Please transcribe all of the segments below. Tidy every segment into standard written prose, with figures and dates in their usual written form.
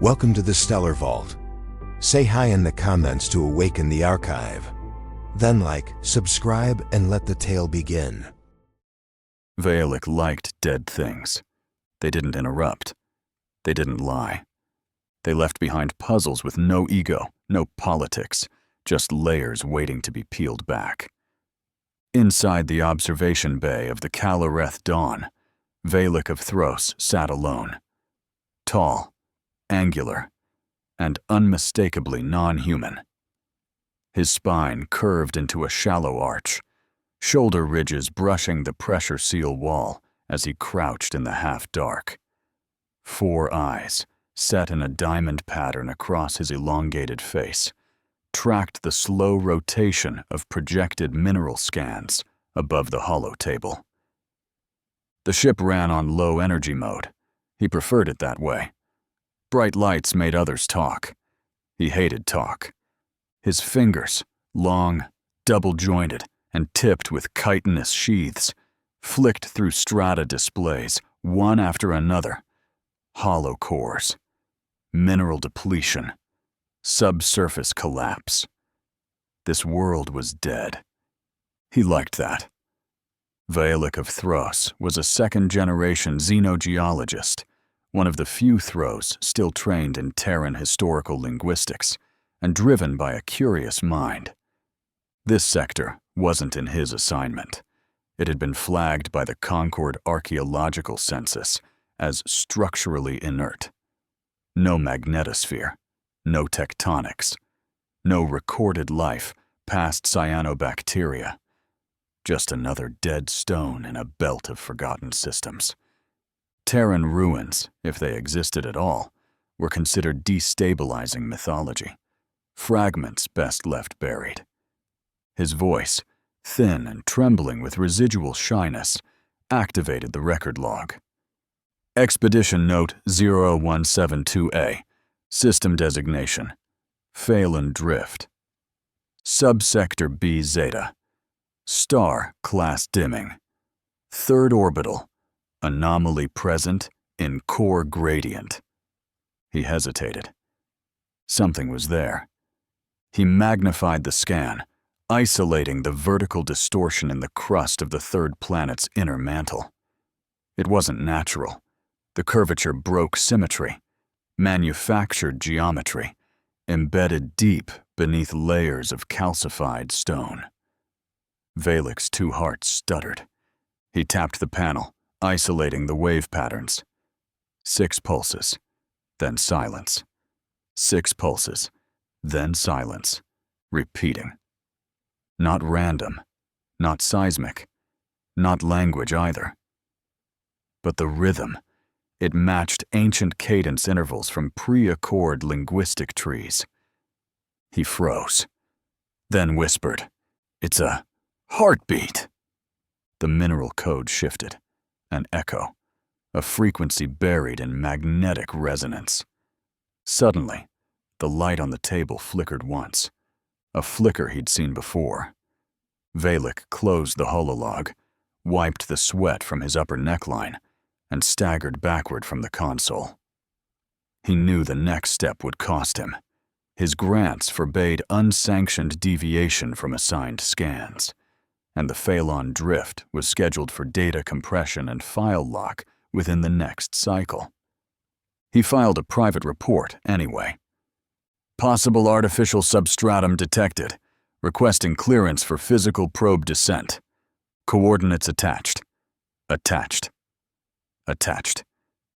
Welcome to the Stellar Vault. Say hi in the comments to awaken the archive. Then like, subscribe, and let the tale begin. Valak liked dead things. They didn't interrupt. They didn't lie. They left behind puzzles with no ego, no politics, just layers waiting to be peeled back. Inside the observation bay of the Calareth Dawn, Valak of Thros sat alone. Tall, angular, and unmistakably non-human. His spine curved into a shallow arch, shoulder ridges brushing the pressure seal wall as he crouched in the half-dark. 4 eyes, set in a diamond pattern across his elongated face, tracked the slow rotation of projected mineral scans above the hollow table. The ship ran on low energy mode. He preferred it that way. Bright lights made others talk. He hated talk. His fingers, long, double-jointed, and tipped with chitinous sheaths, flicked through strata displays, one after another. Hollow cores, mineral depletion, subsurface collapse. This world was dead. He liked that. Valak of Thros was a second-generation xenogeologist, one of the few Thros still trained in Terran historical linguistics and driven by a curious mind. This sector wasn't in his assignment. It had been flagged by the Concord Archaeological Census as structurally inert. No magnetosphere, no tectonics, no recorded life past cyanobacteria. Just another dead stone in a belt of forgotten systems. Terran ruins, if they existed at all, were considered destabilizing mythology, fragments best left buried. His voice, thin and trembling with residual shyness, activated the record log. Expedition Note 0172A, System Designation, Phelan Drift. Subsector B Zeta, Star Class Dimming, Third Orbital, Anomaly present in core gradient. He hesitated. Something was there. He magnified the scan, isolating the vertical distortion in the crust of the third planet's inner mantle. It wasn't natural. The curvature broke symmetry, manufactured geometry, embedded deep beneath layers of calcified stone. Valak's 2 hearts stuttered. He tapped the panel, isolating the wave patterns. 6 pulses, then silence. 6 pulses, then silence, repeating. Not random, not seismic, not language either. But the rhythm, it matched ancient cadence intervals from pre-accord linguistic trees. He froze, then whispered, "It's a heartbeat." The mineral code shifted. An echo, a frequency buried in magnetic resonance. Suddenly, the light on the table flickered once, a flicker he'd seen before. Valak closed the hololog, wiped the sweat from his upper neckline, and staggered backward from the console. He knew the next step would cost him. His grants forbade unsanctioned deviation from assigned scans, and the Phelan Drift was scheduled for data compression and file lock within the next cycle. He filed a private report anyway. Possible artificial substratum detected, requesting clearance for physical probe descent. Coordinates attached. Attached. Attached.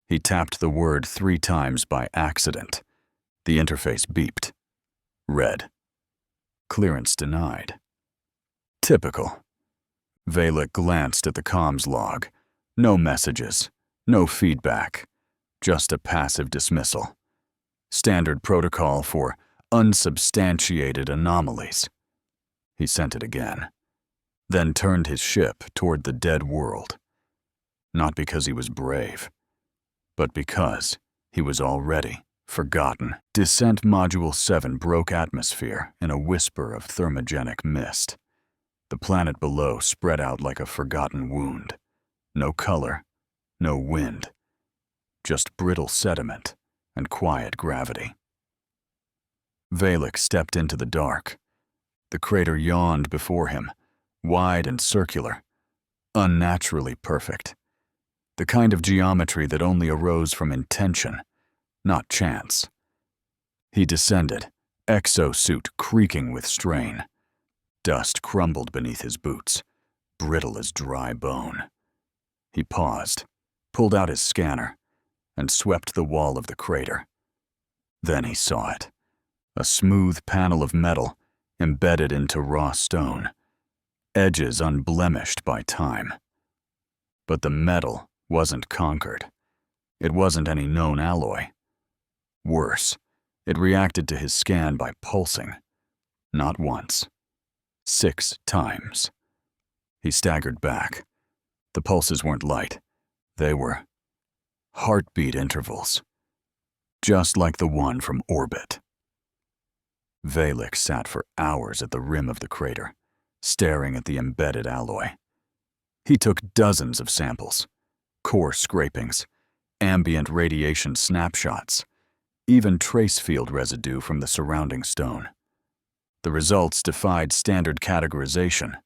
He tapped the word 3 times by accident. The interface beeped. Red. Clearance denied. Typical. Valak glanced at the comms log. No messages, no feedback, just a passive dismissal. Standard protocol for unsubstantiated anomalies. He sent it again, then turned his ship toward the dead world. Not because he was brave, but because he was already forgotten. Descent Module 7 broke atmosphere in a whisper of thermogenic mist. The planet below spread out like a forgotten wound. No color, no wind, just brittle sediment and quiet gravity. Valek stepped into the dark. The crater yawned before him, wide and circular, unnaturally perfect. The kind of geometry that only arose from intention, not chance. He descended, exosuit creaking with strain. Dust crumbled beneath his boots, brittle as dry bone. He paused, pulled out his scanner, and swept the wall of the crater. Then he saw it, a smooth panel of metal embedded into raw stone, edges unblemished by time. But the metal wasn't conquered. It wasn't any known alloy. Worse, it reacted to his scan by pulsing. Not once. 6 times. He staggered back. The pulses weren't light. They were heartbeat intervals, just like the one from orbit. Valek sat for hours at the rim of the crater, staring at the embedded alloy. He took dozens of samples, core scrapings, ambient radiation snapshots, even trace field residue from the surrounding stone. The results defied standard categorization.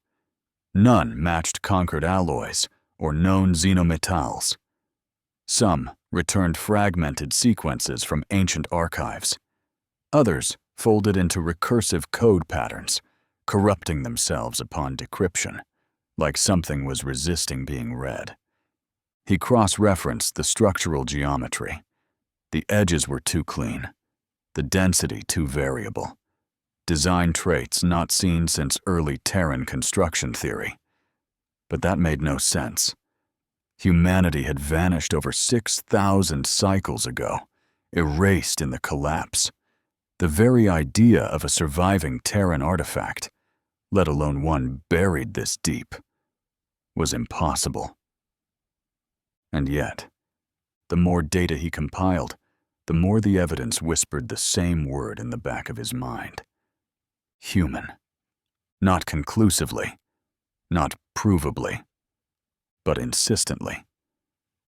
None matched conquered alloys or known xenometals. Some returned fragmented sequences from ancient archives. Others folded into recursive code patterns, corrupting themselves upon decryption, like something was resisting being read. He cross-referenced the structural geometry. The edges were too clean, the density too variable. Design traits not seen since early Terran construction theory. But that made no sense. Humanity had vanished over 6,000 cycles ago, erased in the collapse. The very idea of a surviving Terran artifact, let alone one buried this deep, was impossible. And yet, the more data he compiled, the more the evidence whispered the same word in the back of his mind. Human. Not conclusively, not provably, but insistently.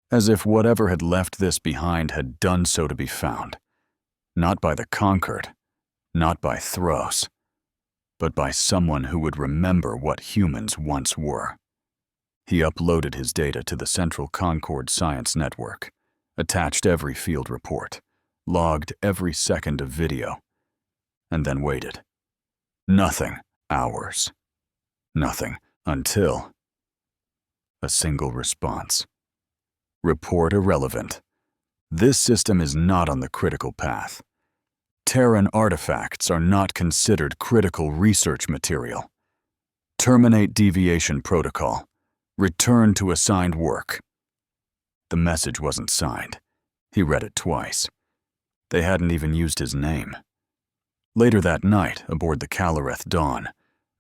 As if whatever had left this behind had done so to be found, not by the conquered, not by Thros, but by someone who would remember what humans once were. He uploaded his data to the Central Concord Science Network, attached every field report, logged every second of video, and then waited. Nothing. Hours. Nothing. Until a single response. Report irrelevant. This system is not on the critical path. Terran artifacts are not considered critical research material. Terminate deviation protocol. Return to assigned work. The message wasn't signed. He read it twice. They hadn't even used his name. Later that night, aboard the Calareth Dawn,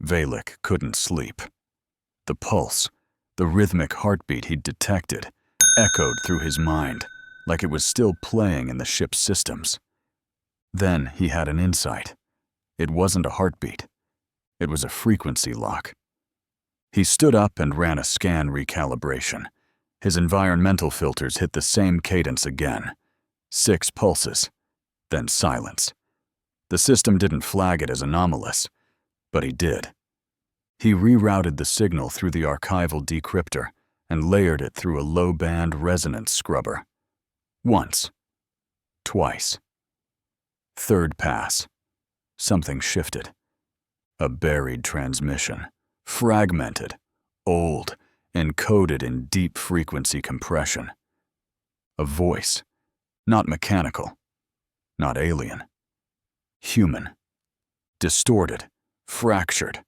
Valek couldn't sleep. The pulse, the rhythmic heartbeat he'd detected, echoed through his mind like it was still playing in the ship's systems. Then he had an insight. It wasn't a heartbeat. It was a frequency lock. He stood up and ran a scan recalibration. His environmental filters hit the same cadence again. 6 pulses, then silence. The system didn't flag it as anomalous, but he did. He rerouted the signal through the archival decryptor and layered it through a low-band resonance scrubber. Once. Twice. Third pass. Something shifted. A buried transmission. Fragmented. Old. Encoded in deep frequency compression. A voice. Not mechanical. Not alien. Human. Distorted. Fractured.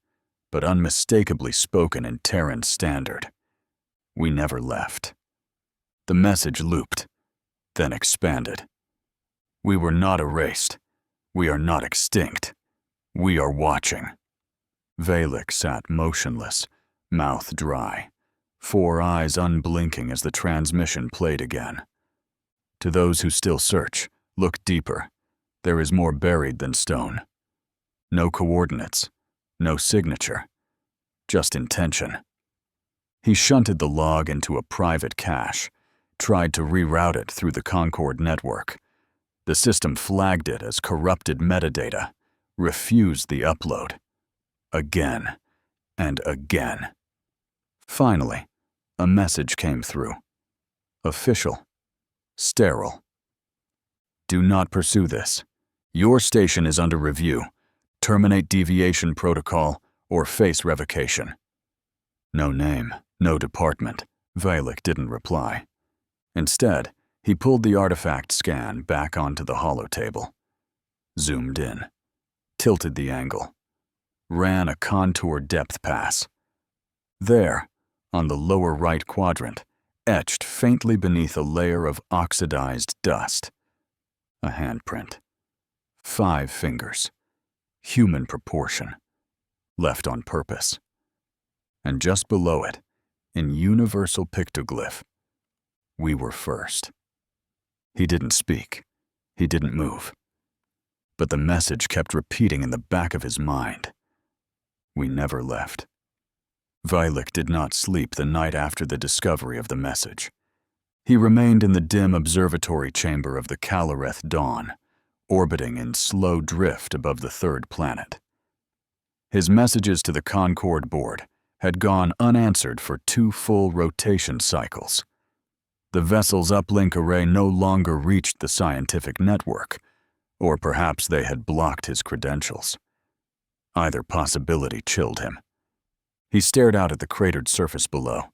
But unmistakably spoken in Terran standard. We never left. The message looped, then expanded. We were not erased. We are not extinct. We are watching. Valek sat motionless, mouth dry, 4 eyes unblinking as the transmission played again. To those who still search, look deeper. There is more buried than stone. No coordinates, no signature, just intention. He shunted the log into a private cache, tried to reroute it through the Concord network. The system flagged it as corrupted metadata, refused the upload. Again and again. Finally, a message came through. Official. Sterile. Do not pursue this. Your station is under review. Terminate deviation protocol or face revocation. No name, no department. Valek didn't reply. Instead, he pulled the artifact scan back onto the holotable. Zoomed in. Tilted the angle. Ran a contour depth pass. There, on the lower right quadrant, etched faintly beneath a layer of oxidized dust. A handprint. 5 fingers. Human proportion. Left on purpose. And just below it, in universal pictoglyph, we were first. He didn't speak. He didn't move. But the message kept repeating in the back of his mind. We never left. Valek did not sleep the night after the discovery of the message. He remained in the dim observatory chamber of the Calareth Dawn, orbiting in slow drift above the 3rd planet. His messages to the Concord board had gone unanswered for 2 full rotation cycles. The vessel's uplink array no longer reached the scientific network, or perhaps they had blocked his credentials. Either possibility chilled him. He stared out at the cratered surface below,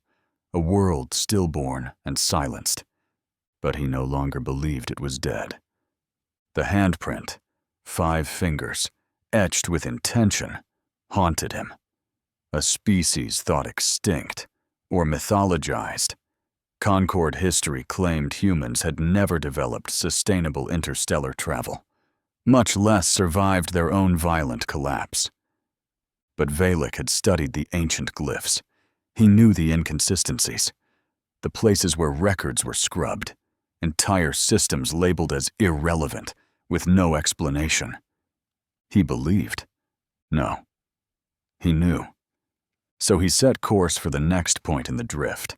a world stillborn and silenced, but he no longer believed it was dead. The handprint, 5 fingers, etched with intention, haunted him. A species thought extinct or mythologized. Concord history claimed humans had never developed sustainable interstellar travel, much less survived their own violent collapse. But Valek had studied the ancient glyphs. He knew the inconsistencies, the places where records were scrubbed, entire systems labeled as irrelevant, with no explanation. He believed. No. He knew. So he set course for the next point in the drift,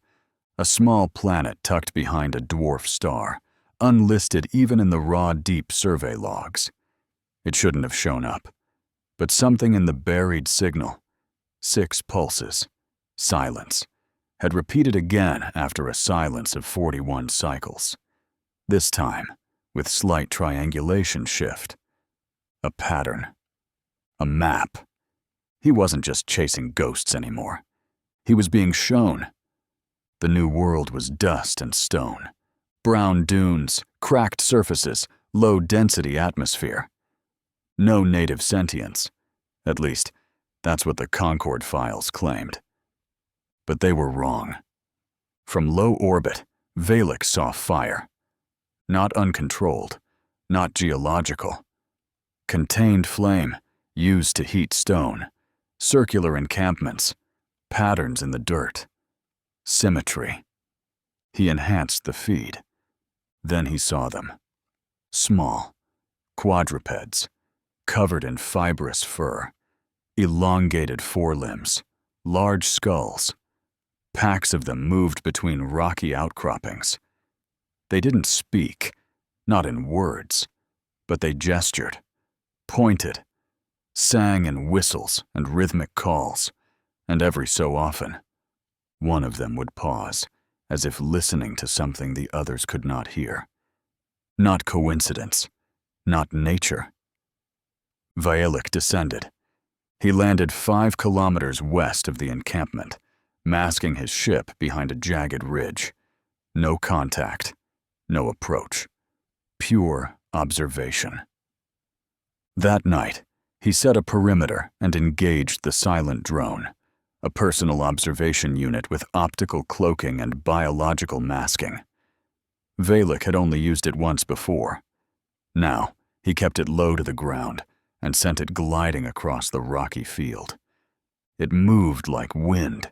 a small planet tucked behind a dwarf star, unlisted even in the raw deep survey logs. It shouldn't have shown up, but something in the buried signal, 6 pulses, silence, had repeated again after a silence of 41 cycles. This time, with slight triangulation shift. A pattern. A map. He wasn't just chasing ghosts anymore. He was being shown. The new world was dust and stone. Brown dunes, cracked surfaces, low-density atmosphere. No native sentience. At least, that's what the Concord files claimed. But they were wrong. From low orbit, Valek saw fire. Not uncontrolled, not geological. Contained flame, used to heat stone. Circular encampments, patterns in the dirt. Symmetry. He enhanced the feed. Then he saw them. Small, quadrupeds, covered in fibrous fur, elongated forelimbs, large skulls. Packs of them moved between rocky outcroppings. They didn't speak, not in words, but they gestured, pointed, sang in whistles and rhythmic calls, and every so often, one of them would pause, as if listening to something the others could not hear. Not coincidence, not nature. Valek descended. He landed 5 kilometers west of the encampment, masking his ship behind a jagged ridge. No contact, no approach. Pure observation. That night, he set a perimeter and engaged the silent drone, a personal observation unit with optical cloaking and biological masking. Valek had only used it once before. Now, he kept it low to the ground and sent it gliding across the rocky field. It moved like wind.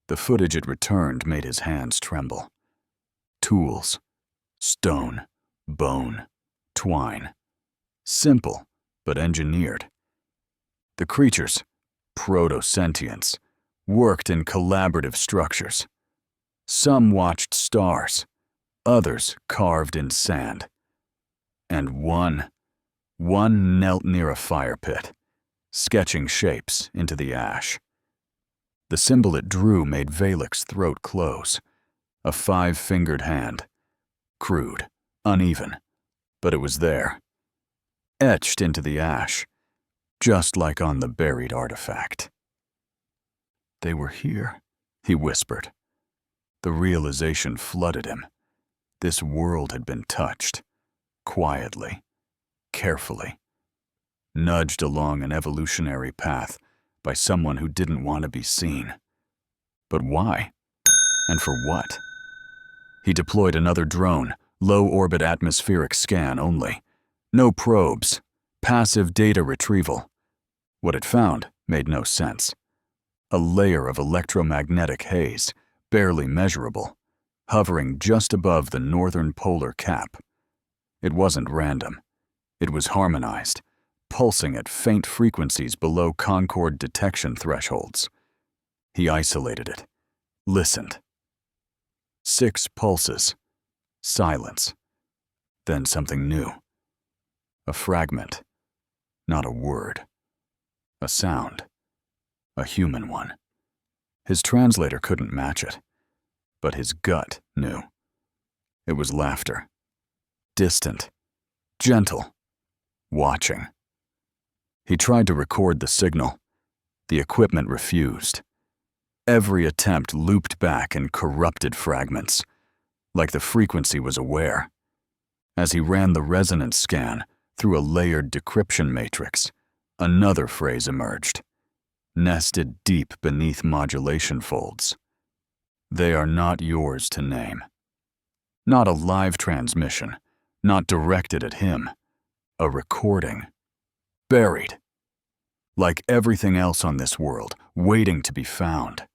The footage it returned made his hands tremble. Tools, stone, bone, twine. Simple, but engineered. The creatures, proto-sentients, worked in collaborative structures. Some watched stars, others carved in sand. And one knelt near a fire pit, sketching shapes into the ash. The symbol it drew made Valek's throat close, a 5-fingered hand, crude, uneven, but it was there, etched into the ash, just like on the buried artifact. They were here, he whispered. The realization flooded him. This world had been touched, quietly, carefully, nudged along an evolutionary path by someone who didn't want to be seen. But why? And for what? He deployed another drone, low-orbit atmospheric scan only. No probes, passive data retrieval. What it found made no sense. A layer of electromagnetic haze, barely measurable, hovering just above the northern polar cap. It wasn't random. It was harmonized, pulsing at faint frequencies below Concord detection thresholds. He isolated it, listened. 6 pulses, silence, then something new. A fragment, not a word. A sound, a human one. His translator couldn't match it, but his gut knew. It was laughter, distant, gentle, watching. He tried to record the signal. The equipment refused. Every attempt looped back in corrupted fragments, like the frequency was aware. As he ran the resonance scan through a layered decryption matrix, another phrase emerged, nested deep beneath modulation folds. They are not yours to name. Not a live transmission, not directed at him. A recording. Buried. Like everything else on this world, waiting to be found.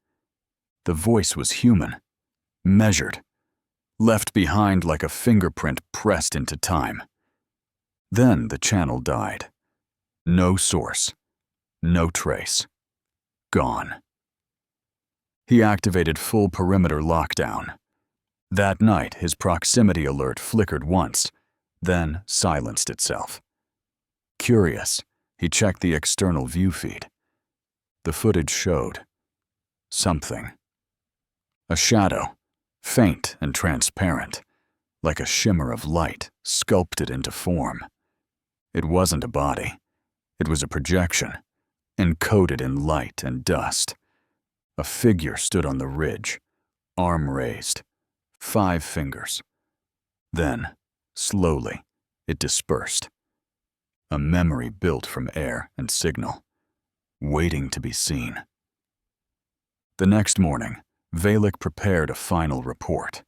The voice was human, measured, left behind like a fingerprint pressed into time. Then the channel died. No source, no trace. Gone. He activated full perimeter lockdown. That night, his proximity alert flickered once, then silenced itself. Curious, he checked the external view feed. The footage showed something. A shadow, faint and transparent, like a shimmer of light sculpted into form. It wasn't a body. It was a projection, encoded in light and dust. A figure stood on the ridge, arm raised, 5 fingers. Then, slowly, it dispersed. A memory built from air and signal, waiting to be seen. The next morning, Valek prepared a final report.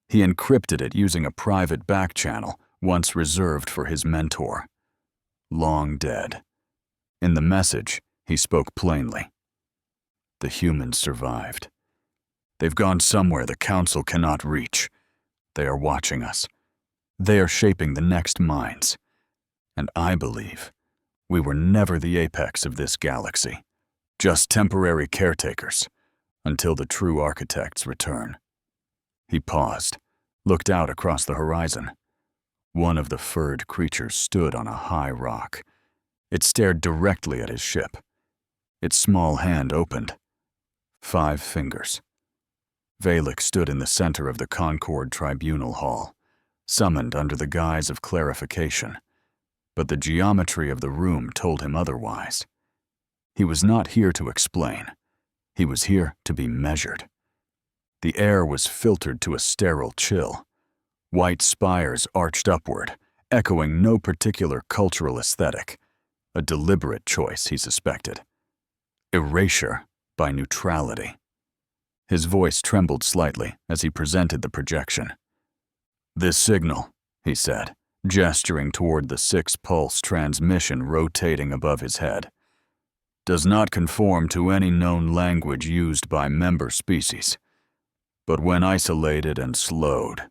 He encrypted it using a private back channel once reserved for his mentor. Long dead. In the message, he spoke plainly. The humans survived. They've gone somewhere the Council cannot reach. They are watching us. They are shaping the next minds. And I believe we were never the apex of this galaxy, just temporary caretakers, until the true architects return. He paused, looked out across the horizon. One of the furred creatures stood on a high rock. It stared directly at his ship. Its small hand opened. 5 fingers. Valek stood in the center of the Concord Tribunal Hall, summoned under the guise of clarification. But the geometry of the room told him otherwise. He was not here to explain. He was here to be measured. The air was filtered to a sterile chill. White spires arched upward, echoing no particular cultural aesthetic. A deliberate choice, he suspected. Erasure by neutrality. His voice trembled slightly as he presented the projection. This signal, he said, gesturing toward the 6-pulse transmission rotating above his head, does not conform to any known language used by member species. But when isolated and slowed,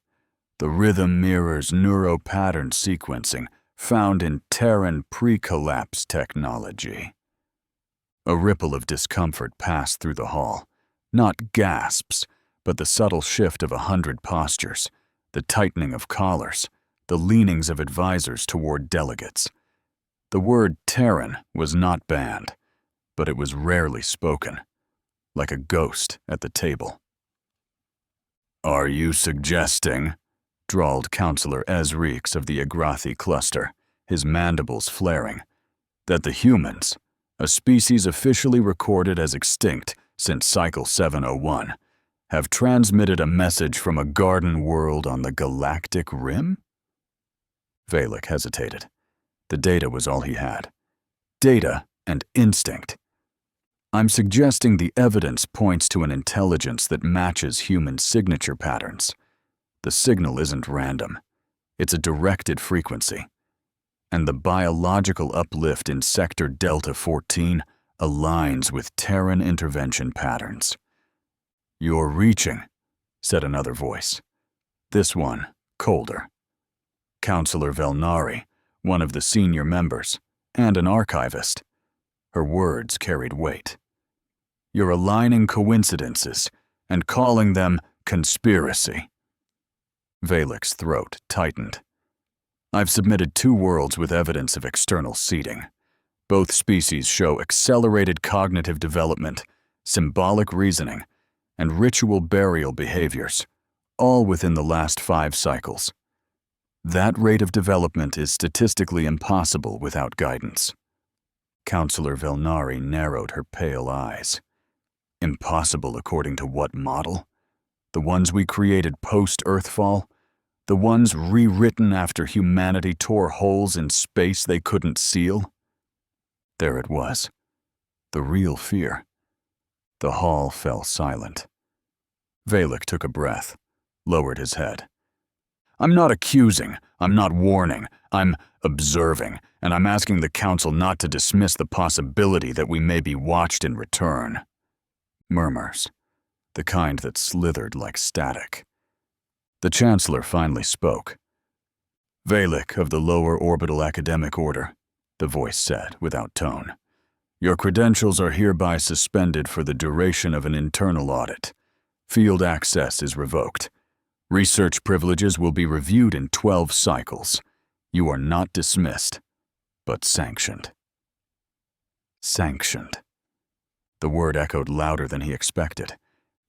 the rhythm mirrors neuropattern sequencing found in Terran pre-collapse technology. A ripple of discomfort passed through the hall, not gasps, but the subtle shift of 100 postures, the tightening of collars, the leanings of advisors toward delegates. The word Terran was not banned, but it was rarely spoken, like a ghost at the table. "Are you suggesting," drawled Counselor Ezreeks of the Agrathi cluster, his mandibles flaring, "that the humans, a species officially recorded as extinct since Cycle 701, have transmitted a message from a garden world on the Galactic Rim?" Valek hesitated. The data was all he had. Data and instinct. "I'm suggesting the evidence points to an intelligence that matches human signature patterns. The signal isn't random. It's a directed frequency. And the biological uplift in Sector Delta 14 aligns with Terran intervention patterns." "You're reaching," said another voice. This one, colder. Counselor Velnari, one of the senior members, and an archivist. Her words carried weight. "You're aligning coincidences and calling them conspiracy." Valek's throat tightened. "I've submitted 2 worlds with evidence of external seeding. Both species show accelerated cognitive development, symbolic reasoning, and ritual burial behaviors, all within the last 5 cycles. That rate of development is statistically impossible without guidance." Counselor Velnari narrowed her pale eyes. "Impossible according to what model? The ones we created post-Earthfall? The ones rewritten after humanity tore holes in space they couldn't seal?" There it was. The real fear. The hall fell silent. Valek took a breath, lowered his head. "I'm not accusing, I'm not warning, I'm observing, and I'm asking the Council not to dismiss the possibility that we may be watched in return." Murmurs, the kind that slithered like static. The Chancellor finally spoke. "Valek of the Lower Orbital Academic Order," the voice said without tone. "Your credentials are hereby suspended for the duration of an internal audit. Field access is revoked. Research privileges will be reviewed in 12 cycles. You are not dismissed, but sanctioned." Sanctioned. The word echoed louder than he expected.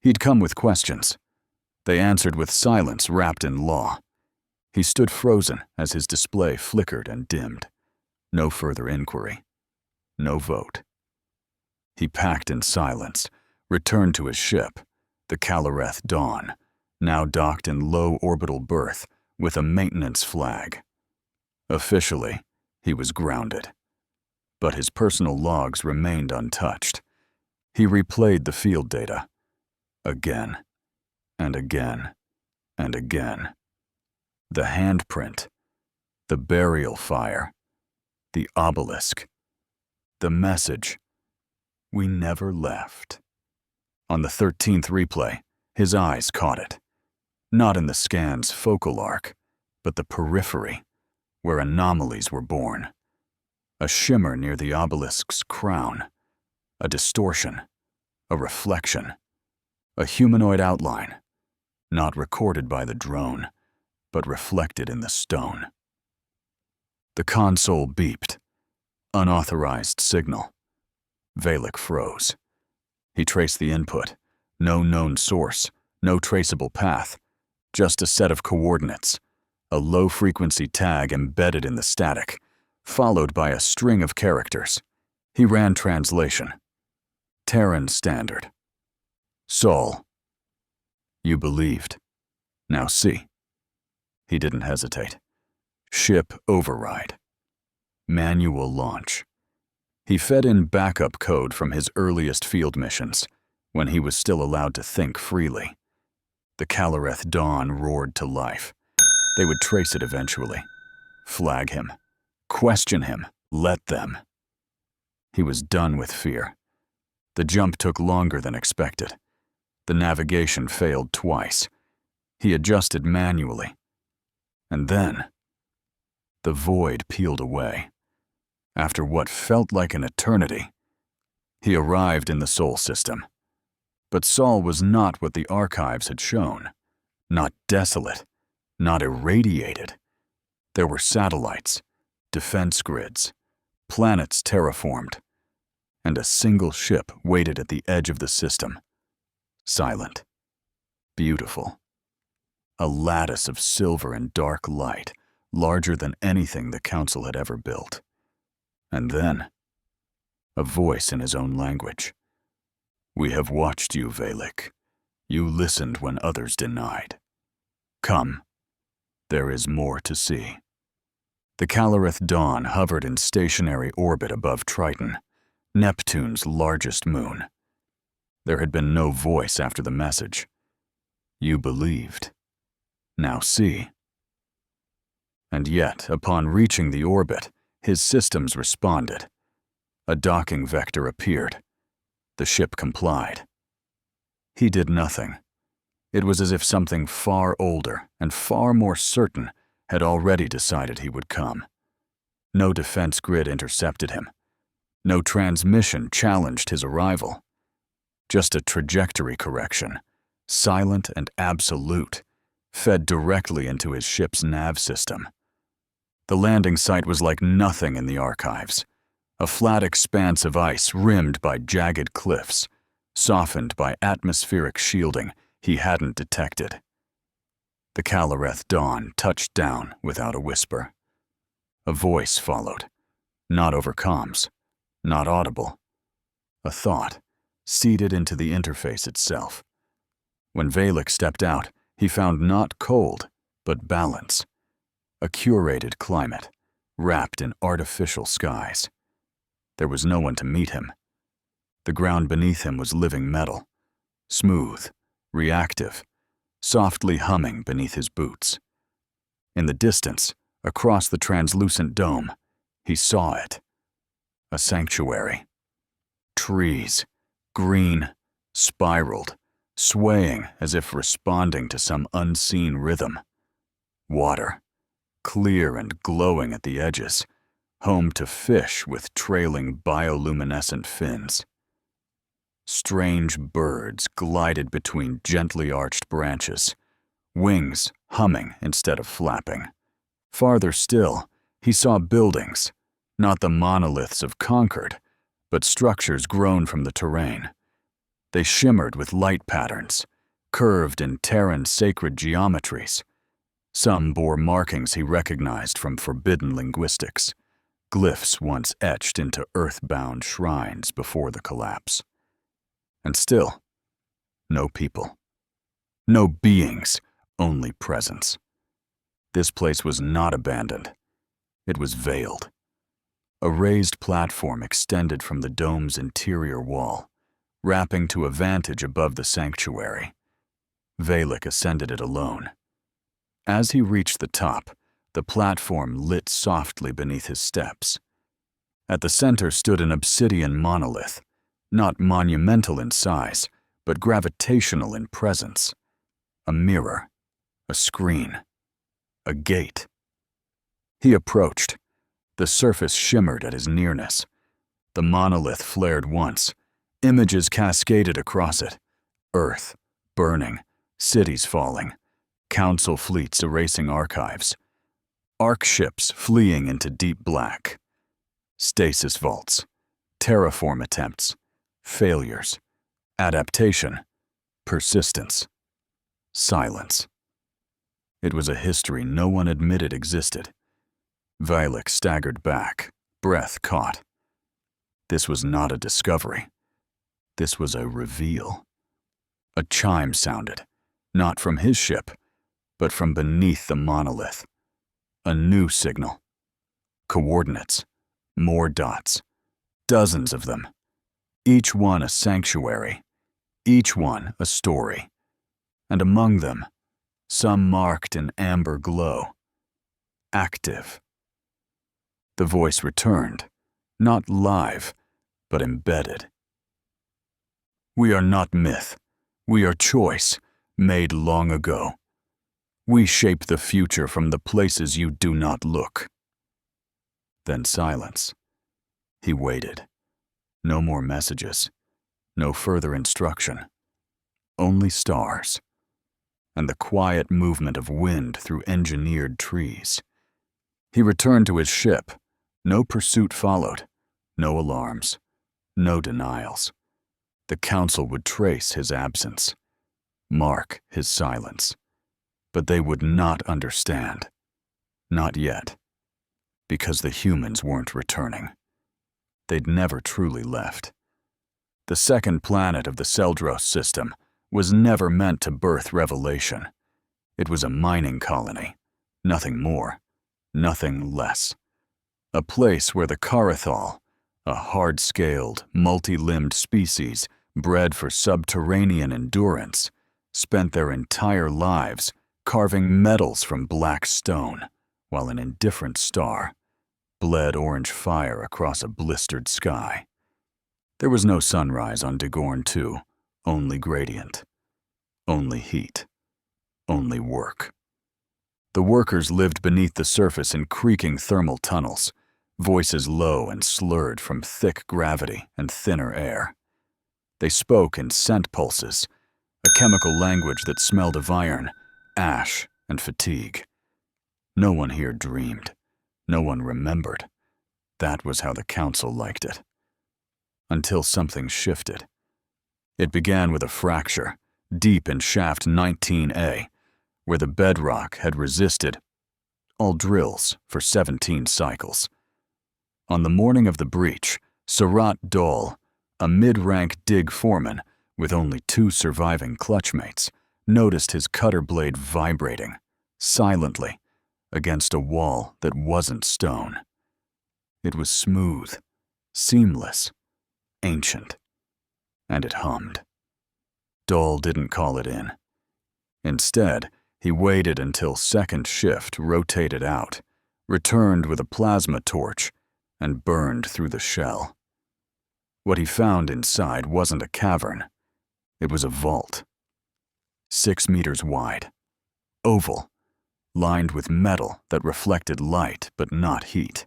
He'd come with questions. They answered with silence wrapped in law. He stood frozen as his display flickered and dimmed. No further inquiry. No vote. He packed in silence, returned to his ship, the Caloreth Dawn, now docked in low orbital berth with a maintenance flag. Officially, he was grounded. But his personal logs remained untouched. He replayed the field data. Again, and again, and again. The handprint, the burial fire, the obelisk, the message. We never left. On the 13th replay, his eyes caught it. Not in the scan's focal arc, but the periphery, where anomalies were born. A shimmer near the obelisk's crown, a distortion, a reflection, a humanoid outline, not recorded by the drone, but reflected in the stone. The console beeped. Unauthorized signal. Valek froze. He traced the input. No known source, no traceable path, just a set of coordinates, a low-frequency tag embedded in the static, followed by a string of characters. He ran translation. Terran Standard. Sol. You believed. Now see. He didn't hesitate. Ship override. Manual launch. He fed in backup code from his earliest field missions, when he was still allowed to think freely. The Caloreth Dawn roared to life. They would trace it eventually. Flag him. Question him. Let them. He was done with fear. The jump took longer than expected. The navigation failed twice. He adjusted manually. And then, the void peeled away. After what felt like an eternity, he arrived in the Sol system. But Sol was not what the archives had shown. Not desolate, not irradiated. There were satellites, defense grids, planets terraformed, and a single ship waited at the edge of the system, silent, beautiful. A lattice of silver and dark light, larger than anything the Council had ever built. And then, a voice in his own language. "We have watched you, Valek. You listened when others denied. Come, there is more to see." The Calorith Dawn hovered in stationary orbit above Triton, Neptune's largest moon. There had been no voice after the message. You believed. Now see. And yet, upon reaching the orbit, his systems responded. A docking vector appeared. The ship complied. He did nothing. It was as if something far older and far more certain had already decided he would come. No defense grid intercepted him. No transmission challenged his arrival. Just a trajectory correction, silent and absolute, fed directly into his ship's nav system. The landing site was like nothing in the archives. A flat expanse of ice rimmed by jagged cliffs, softened by atmospheric shielding he hadn't detected. The Calorith Dawn touched down without a whisper. A voice followed, not over comms, not audible. A thought, seeded into the interface itself. When Valek stepped out, he found not cold, but balance. A curated climate, wrapped in artificial skies. There was no one to meet him. The ground beneath him was living metal, smooth, reactive, softly humming beneath his boots. In the distance, across the translucent dome, he saw it. A sanctuary. Trees, green, spiraled, swaying as if responding to some unseen rhythm. Water, clear and glowing at the edges, home to fish with trailing bioluminescent fins. Strange birds glided between gently arched branches, wings humming instead of flapping. Farther still, he saw buildings, not the monoliths of Concord, but structures grown from the terrain. They shimmered with light patterns, curved in Terran sacred geometries. Some bore markings he recognized from forbidden linguistics, glyphs once etched into earth-bound shrines before the collapse. And still, no people. No beings, only presence. This place was not abandoned. It was veiled. A raised platform extended from the dome's interior wall, wrapping to a vantage above the sanctuary. Valek ascended it alone. As he reached the top, the platform lit softly beneath his steps. At the center stood an obsidian monolith, not monumental in size, but gravitational in presence. A mirror, a screen, a gate. He approached. The surface shimmered at his nearness. The monolith flared once. Images cascaded across it. Earth, burning, cities falling, council fleets erasing archives, arc ships fleeing into deep black, stasis vaults, terraform attempts, failures, adaptation, persistence, silence. It was a history no one admitted existed. Valek staggered back, breath caught. This was not a discovery. This was a reveal. A chime sounded, not from his ship, but from beneath the monolith. A new signal. Coordinates. More dots. Dozens of them. Each one a sanctuary. Each one a story. And among them, some marked in amber glow. Active. The voice returned, not live, but embedded. We are not myth. We are choice, made long ago. We shape the future from the places you do not look. Then silence. He waited. No more messages. No further instruction. Only stars. And the quiet movement of wind through engineered trees. He returned to his ship. No pursuit followed. No alarms. No denials. The Council would trace his absence, mark his silence. But they would not understand. Not yet. Because the humans weren't returning. They'd never truly left. The second planet of the Seldros system was never meant to birth revelation. It was a mining colony. Nothing more. Nothing less. A place where the Karathal, a hard-scaled, multi-limbed species bred for subterranean endurance, spent their entire lives carving metals from black stone, while an indifferent star bled orange fire across a blistered sky. There was no sunrise on Dagorn 2, only gradient, only heat, only work. The workers lived beneath the surface in creaking thermal tunnels, voices low and slurred from thick gravity and thinner air. They spoke in scent pulses, a chemical language that smelled of iron, ash, and fatigue. No one here dreamed. No one remembered. That was how the Council liked it. Until something shifted. It began with a fracture, deep in shaft 19A, where the bedrock had resisted all drills for 17 cycles. On the morning of the breach, Surat Dol, a mid-rank dig foreman with only 2 surviving clutchmates, noticed his cutter blade vibrating, silently, against a wall that wasn't stone. It was smooth, seamless, ancient, and it hummed. Dol didn't call it in. Instead, he waited until second shift rotated out, returned with a plasma torch, and burned through the shell. What he found inside wasn't a cavern. It was a vault. 6 meters wide, oval, lined with metal that reflected light but not heat.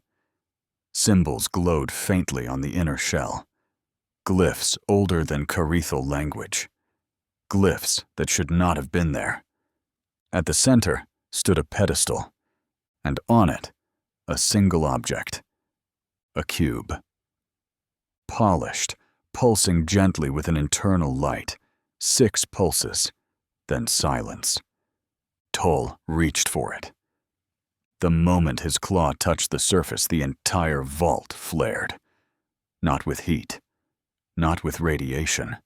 Symbols glowed faintly on the inner shell. Glyphs older than Karethal language. Glyphs that should not have been there. At the center stood a pedestal, and on it, a single object. A cube. Polished, pulsing gently with an internal light. 6 pulses, then silence. Toll reached for it. The moment his claw touched the surface, the entire vault flared. Not with heat, not with radiation,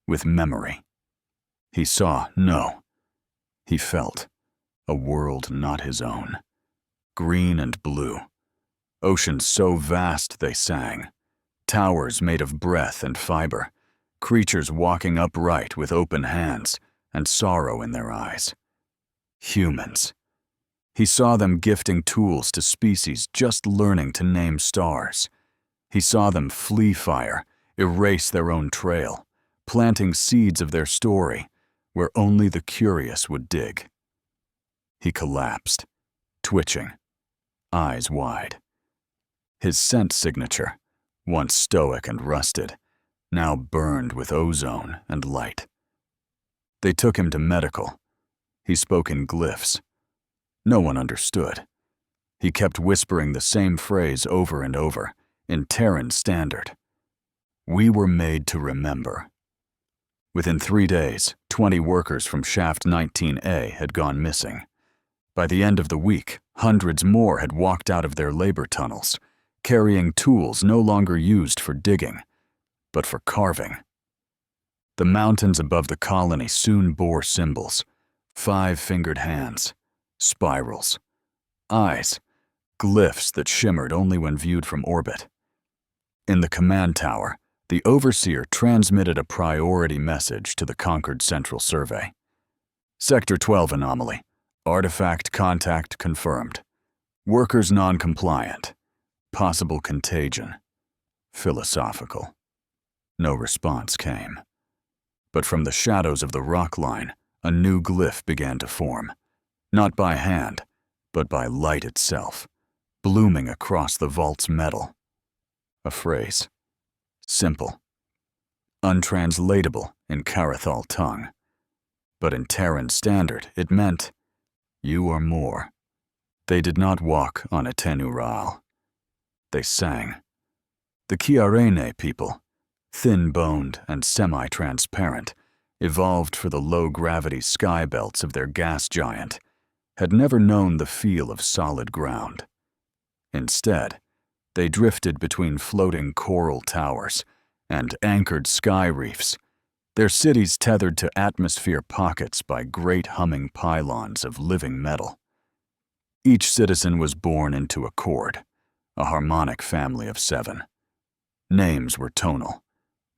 with memory. He saw, no. He felt a world not his own. Green and blue. Oceans so vast they sang. Towers made of breath and fiber. Creatures walking upright with open hands and sorrow in their eyes. Humans. He saw them gifting tools to species just learning to name stars. He saw them flee fire, erase their own trail, planting seeds of their story where only the curious would dig. He collapsed, twitching, eyes wide. His scent signature, once stoic and rusted, now burned with ozone and light. They took him to medical. He spoke in glyphs. No one understood. He kept whispering the same phrase over and over, in Terran standard. We were made to remember. Within 3 days, 20 workers from Shaft 19A had gone missing. By the end of the week, hundreds more had walked out of their labor tunnels, carrying tools no longer used for digging, but for carving. The mountains above the colony soon bore symbols: 5-fingered hands, spirals, eyes, glyphs that shimmered only when viewed from orbit. In the command tower, the overseer transmitted a priority message to the conquered Central Survey. Sector 12 anomaly. Artifact contact confirmed. Workers non-compliant. Possible contagion. Philosophical. No response came. But from the shadows of the rock line, a new glyph began to form. Not by hand, but by light itself, blooming across the vault's metal. A phrase. Simple. Untranslatable in Karathal tongue. But in Terran standard, it meant, you are more. They did not walk on a tenural. They sang. The Kiarene people, thin-boned and semi-transparent, evolved for the low-gravity sky belts of their gas giant, had never known the feel of solid ground. Instead, they drifted between floating coral towers and anchored sky reefs, their cities tethered to atmosphere pockets by great humming pylons of living metal. Each citizen was born into a chord, a harmonic family of 7. Names were tonal.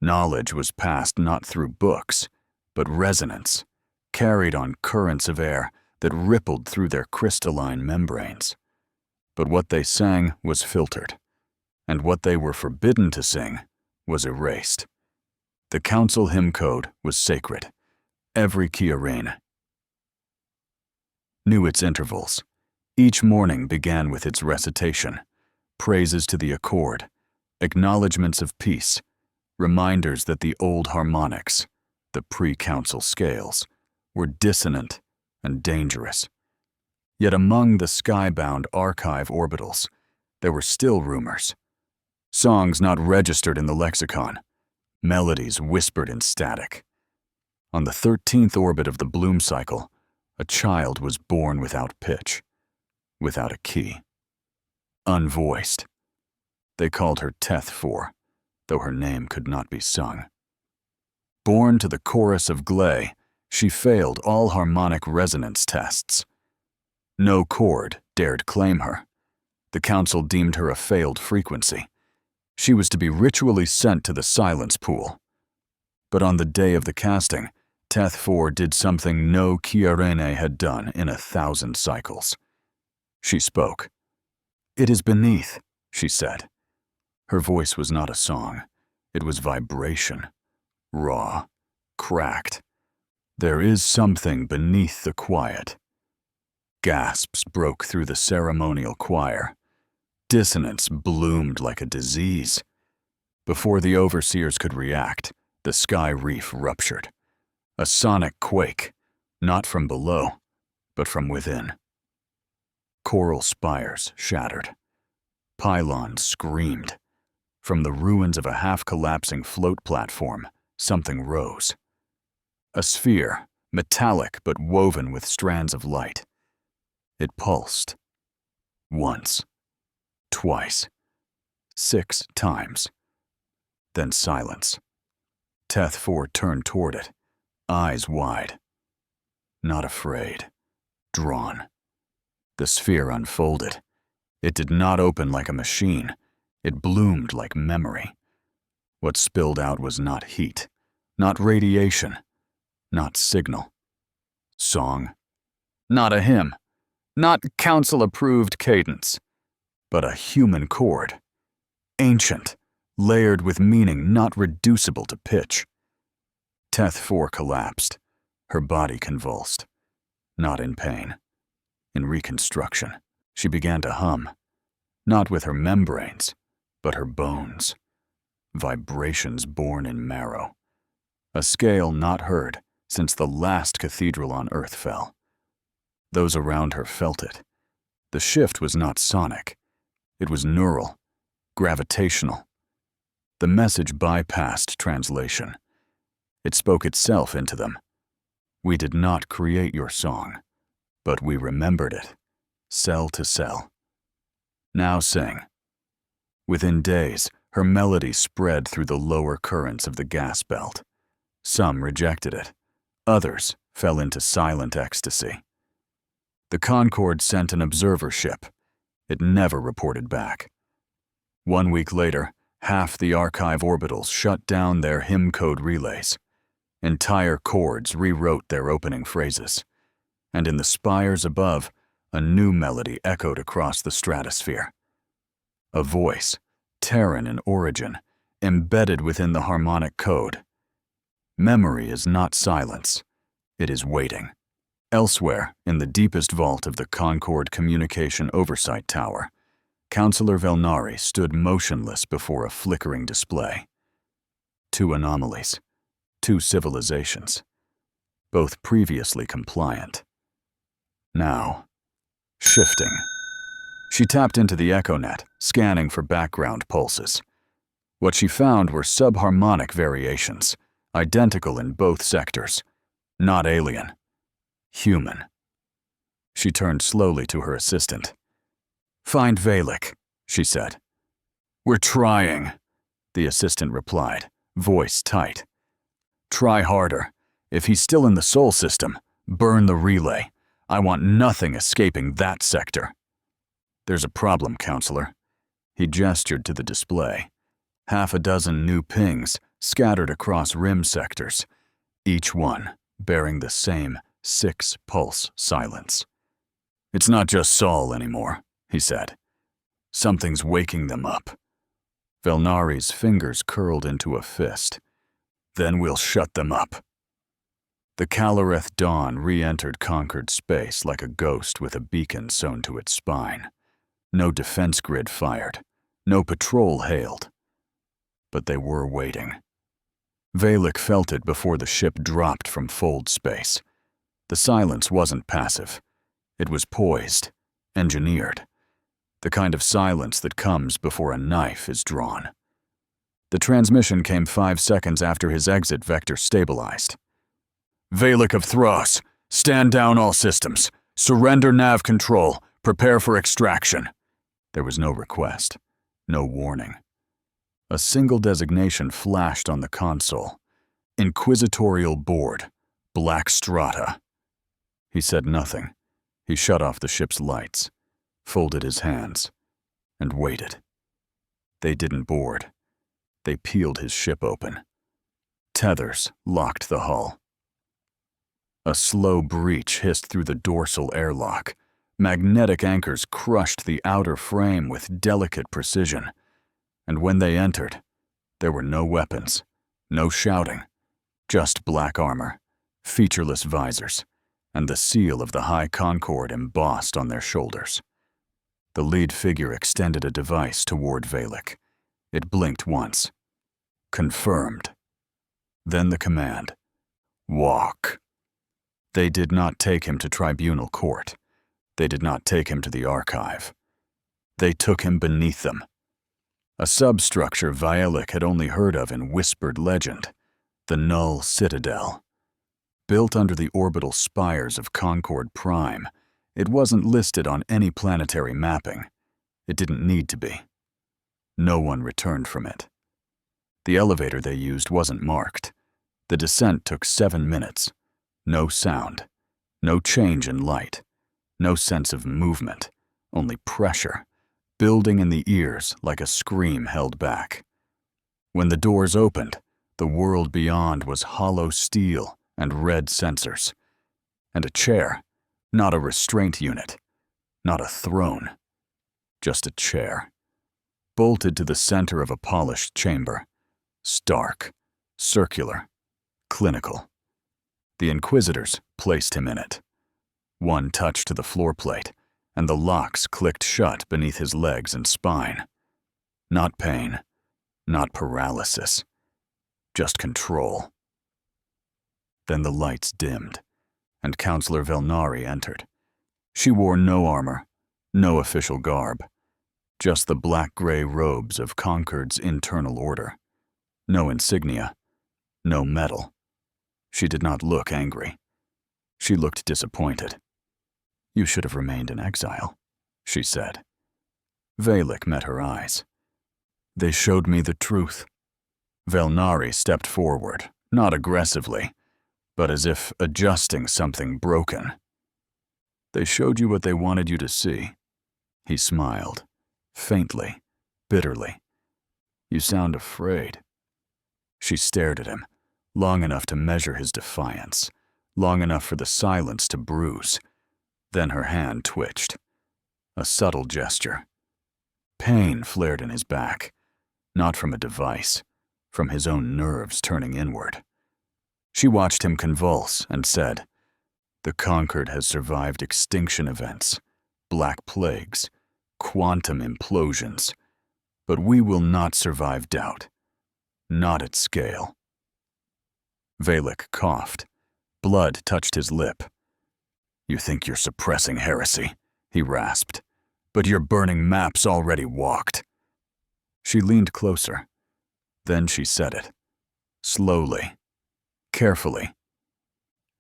Knowledge was passed not through books, but resonance, carried on currents of air that rippled through their crystalline membranes. But what they sang was filtered, and what they were forbidden to sing was erased. The council hymn code was sacred. Every Kiarene knew its intervals. Each morning began with its recitation, praises to the accord, acknowledgments of peace, reminders that the old harmonics, the pre-council scales, were dissonant and dangerous. Yet among the skybound archive orbitals, there were still rumors. Songs not registered in the lexicon, melodies whispered in static. On the 13th orbit of the bloom cycle, a child was born without pitch, without a key, unvoiced. They called her Teth-4, though her name could not be sung. Born to the chorus of Gley, she failed all harmonic resonance tests. No chord dared claim her. The council deemed her a failed frequency. She was to be ritually sent to the silence pool. But on the day of the casting, Teth-4 did something no Kiarene had done in 1,000 cycles. She spoke. "It is beneath," she said. Her voice was not a song. It was vibration, raw, cracked. There is something beneath the quiet. Gasps broke through the ceremonial choir. Dissonance bloomed like a disease. Before the overseers could react, the sky reef ruptured. A sonic quake, not from below, but from within. Coral spires shattered. Pylons screamed. From the ruins of a half-collapsing float platform, something rose. A sphere, metallic but woven with strands of light. It pulsed. Once. Twice. 6 times. Then silence. Teth-4 turned toward it, eyes wide. Not afraid. Drawn. The sphere unfolded. It did not open like a machine. It bloomed like memory. What spilled out was not heat, not radiation, not signal. Song. Not a hymn. Not council-approved cadence. But a human chord. Ancient, layered with meaning not reducible to pitch. Teth-4 collapsed, her body convulsed. Not in pain. In reconstruction, she began to hum. Not with her membranes, but her bones. Vibrations born in marrow. A scale not heard since the last cathedral on Earth fell. Those around her felt it. The shift was not sonic. It was neural, gravitational. The message bypassed translation. It spoke itself into them. We did not create your song, but we remembered it, cell to cell. Now sing. Within days, her melody spread through the lower currents of the gas belt. Some rejected it. Others fell into silent ecstasy. The Concorde sent an observer ship. It never reported back. 1 week later, half the archive orbitals shut down their hymn code relays. Entire chords rewrote their opening phrases. And in the spires above, a new melody echoed across the stratosphere. A voice, Terran in origin, embedded within the harmonic code. Memory is not silence. It is waiting. Elsewhere, in the deepest vault of the Concorde Communication Oversight Tower, Councillor Velnari stood motionless before a flickering display. 2 anomalies, 2 civilizations, both previously compliant. Now, shifting. She tapped into the EchoNet, scanning for background pulses. What she found were subharmonic variations, identical in both sectors. Not alien. Human. She turned slowly to her assistant. "Find Valek," she said. "We're trying," the assistant replied, voice tight. "Try harder. If he's still in the Sol system, burn the relay. I want nothing escaping that sector." "There's a problem, Counselor." He gestured to the display. 6 new pings scattered across rim sectors, each one bearing the same 6-pulse silence. "It's not just Sol anymore," he said. "Something's waking them up." Velnari's fingers curled into a fist. "Then we'll shut them up." The Calareth dawn re-entered conquered space like a ghost with a beacon sewn to its spine. No defense grid fired. No patrol hailed. But they were waiting. Valek felt it before the ship dropped from fold space. The silence wasn't passive. It was poised, engineered. The kind of silence that comes before a knife is drawn. The transmission came 5 seconds after his exit vector stabilized. "Valek of Thros, stand down all systems. Surrender nav control. Prepare for extraction." There was no request, no warning. A single designation flashed on the console. Inquisitorial Board, Black Strata. He said nothing. He shut off the ship's lights, folded his hands, and waited. They didn't board. They peeled his ship open. Tethers locked the hull. A slow breach hissed through the dorsal airlock. Magnetic anchors crushed the outer frame with delicate precision. And when they entered, there were no weapons, no shouting, just black armor, featureless visors, and the seal of the High Concord embossed on their shoulders. The lead figure extended a device toward Valek. It blinked once. Confirmed. Then the command, "Walk." They did not take him to tribunal court. They did not take him to the archive. They took him beneath them. A substructure Valek had only heard of in whispered legend, the Null Citadel. Built under the orbital spires of Concord Prime, it wasn't listed on any planetary mapping. It didn't need to be. No one returned from it. The elevator they used wasn't marked. The descent took 7 minutes. No sound, no change in light, no sense of movement, only pressure, building in the ears like a scream held back. When the doors opened, the world beyond was hollow steel and red sensors. And a chair, not a restraint unit, not a throne, just a chair, bolted to the center of a polished chamber, stark, circular, clinical. The Inquisitors placed him in it. One touch to the floor plate, and the locks clicked shut beneath his legs and spine. Not pain, not paralysis, just control. Then the lights dimmed, and Counselor Velnari entered. She wore no armor, no official garb, just the black-gray robes of Concord's internal order. No insignia, no medal. She did not look angry. She looked disappointed. "You should have remained in exile," she said. Valek met her eyes. "They showed me the truth." Velnari stepped forward, not aggressively, but as if adjusting something broken. "They showed you what they wanted you to see." He smiled, faintly, bitterly. "You sound afraid." She stared at him, long enough to measure his defiance, long enough for the silence to bruise. Then her hand twitched. A subtle gesture. Pain flared in his back, not from a device, from his own nerves turning inward. She watched him convulse and said, "The Concord has survived extinction events, black plagues, quantum implosions, but we will not survive doubt. Not at scale." Valek coughed. Blood touched his lip. "You think you're suppressing heresy," he rasped. but your burning maps already walked." She leaned closer. Then she said it. Slowly. Carefully.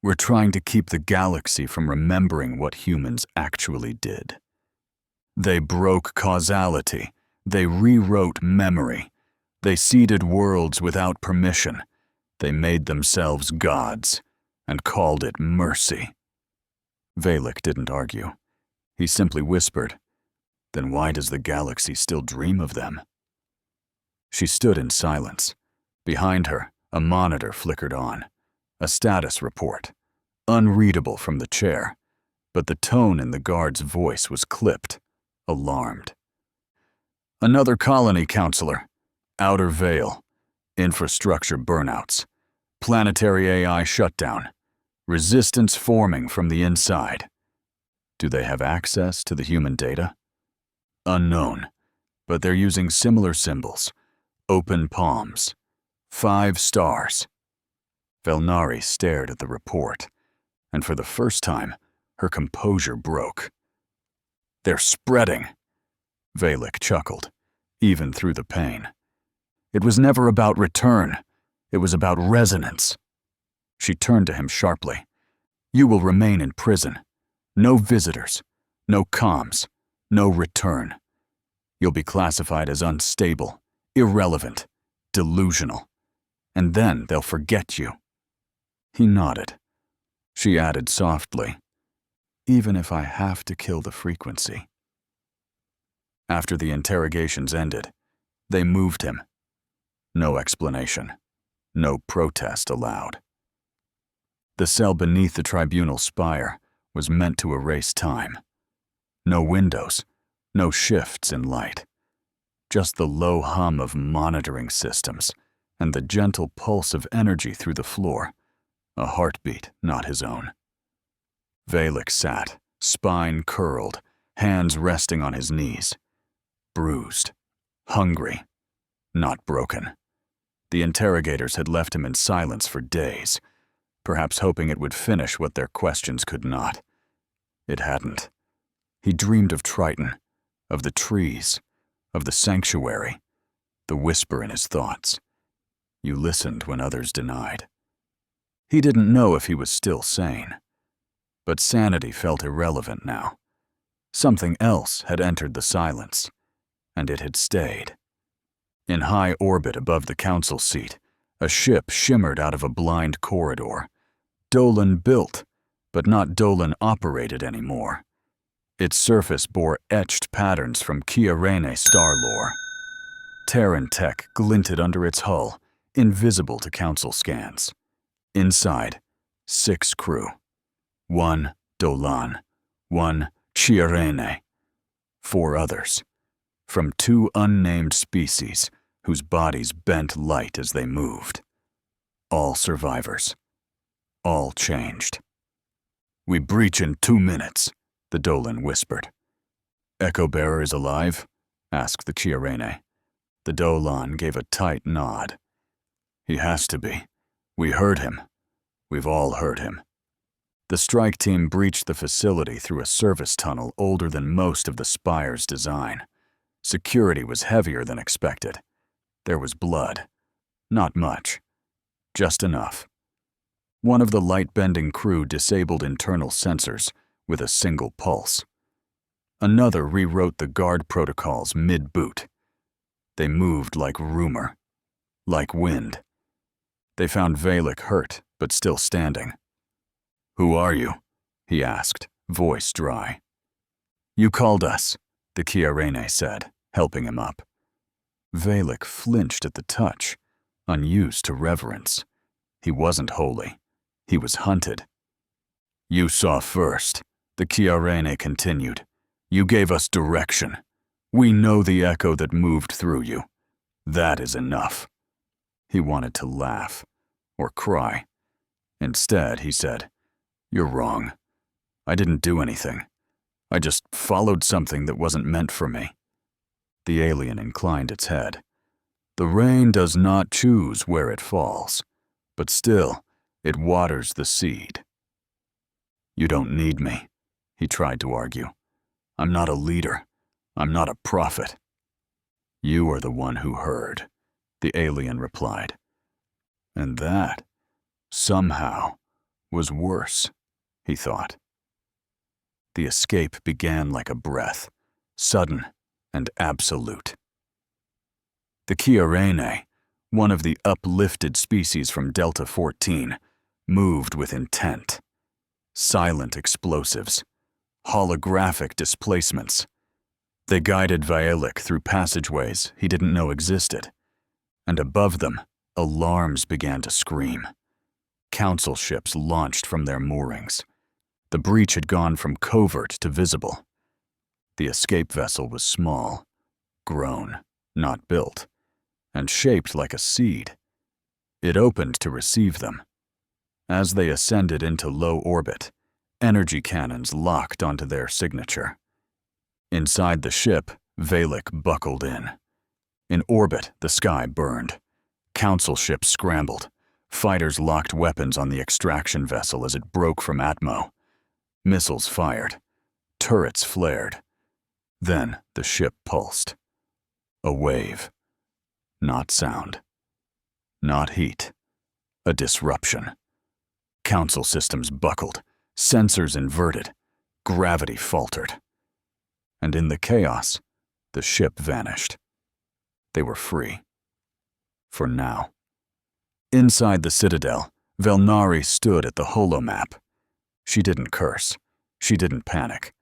"We're trying to keep the galaxy from remembering what humans actually did. They broke causality. They rewrote memory. They seeded worlds without permission. They made themselves gods and called it mercy." Valek didn't argue. He simply whispered, "Then why does the galaxy still dream of them?" She stood in silence. Behind her, a monitor flickered on. A status report. Unreadable from the chair, but the tone in the guard's voice was clipped, alarmed. "Another colony, Counselor. Outer Veil. Infrastructure burnouts. Planetary AI shutdown. Resistance forming from the inside. Do they have access to the human data? Unknown, but they're using similar symbols. Open palms. 5 stars." Velnari stared at the report, and for the first time, her composure broke. "They're spreading." Valek chuckled, even through the pain. It was never about return. It was about resonance. She turned to him sharply. "You will remain in prison. No visitors. No comms. No return. You'll be classified as unstable, irrelevant, delusional. And then they'll forget you." He nodded. She added softly, "Even if I have to kill the frequency." After the interrogations ended, they moved him. No explanation. No protest allowed. The cell beneath the tribunal spire was meant to erase time. No windows, no shifts in light. Just the low hum of monitoring systems and the gentle pulse of energy through the floor, a heartbeat not his own. Valek sat, spine curled, hands resting on his knees. Bruised, hungry, not broken. The interrogators had left him in silence for days, perhaps hoping it would finish what their questions could not. It hadn't. He dreamed of Triton, of the trees, of the sanctuary, the whisper in his thoughts. You listened when others denied. He didn't know if he was still sane, but sanity felt irrelevant now. Something else had entered the silence, and it had stayed. In high orbit above the council seat, a ship shimmered out of a blind corridor. Dolan built, but not Dolan operated anymore. Its surface bore etched patterns from Kiarene star lore. Terran tech glinted under its hull, invisible to council scans. Inside, 6 crew. 1 Dolan, 1 Chiarene. 4 others, from 2 unnamed species whose bodies bent light as they moved. All survivors. All changed. "We breach in 2 minutes, the Dolan whispered. "Echo Bearer is alive?" asked the Chiarene. The Dolan gave a tight nod. "He has to be. We heard him. We've all heard him." The strike team breached the facility through a service tunnel older than most of the spire's design. Security was heavier than expected. There was blood. Not much. Just enough. One of the light-bending crew disabled internal sensors with a single pulse. Another rewrote the guard protocols mid-boot. They moved like rumor, like wind. They found Valek hurt, but still standing. "Who are you?" he asked, voice dry. "You called us," the Chiarene said, helping him up. Valek flinched at the touch, unused to reverence. He wasn't holy. He was hunted. "You saw first," the Chiarene continued. "You gave us direction. We know the echo that moved through you. That is enough." He wanted to laugh or cry. Instead, he said, "You're wrong. I didn't do anything. I just followed something that wasn't meant for me." The alien inclined its head. "The rain does not choose where it falls, but still, it waters the seed." "You don't need me," he tried to argue. "I'm not a leader. I'm not a prophet." "You are the one who heard," the alien replied. And that, somehow, was worse, he thought. The escape began like a breath, sudden and absolute. The Kiarene, one of the uplifted species from Delta 14, moved with intent. Silent explosives, holographic displacements. They guided Vialik through passageways he didn't know existed, and above them, alarms began to scream. Council ships launched from their moorings. The breach had gone from covert to visible. The escape vessel was small, grown, not built, and shaped like a seed. It opened to receive them. As they ascended into low orbit, energy cannons locked onto their signature. Inside the ship, Vialik buckled in. In orbit, the sky burned. Council ships scrambled. Fighters locked weapons on the extraction vessel as it broke from Atmo. Missiles fired. Turrets flared. Then the ship pulsed. A wave. Not sound. Not heat. A disruption. Council systems buckled. Sensors inverted. Gravity faltered. And in the chaos, the ship vanished. They were free. For now. Inside the Citadel, Velnari stood at the holomap. She didn't curse. She didn't panic.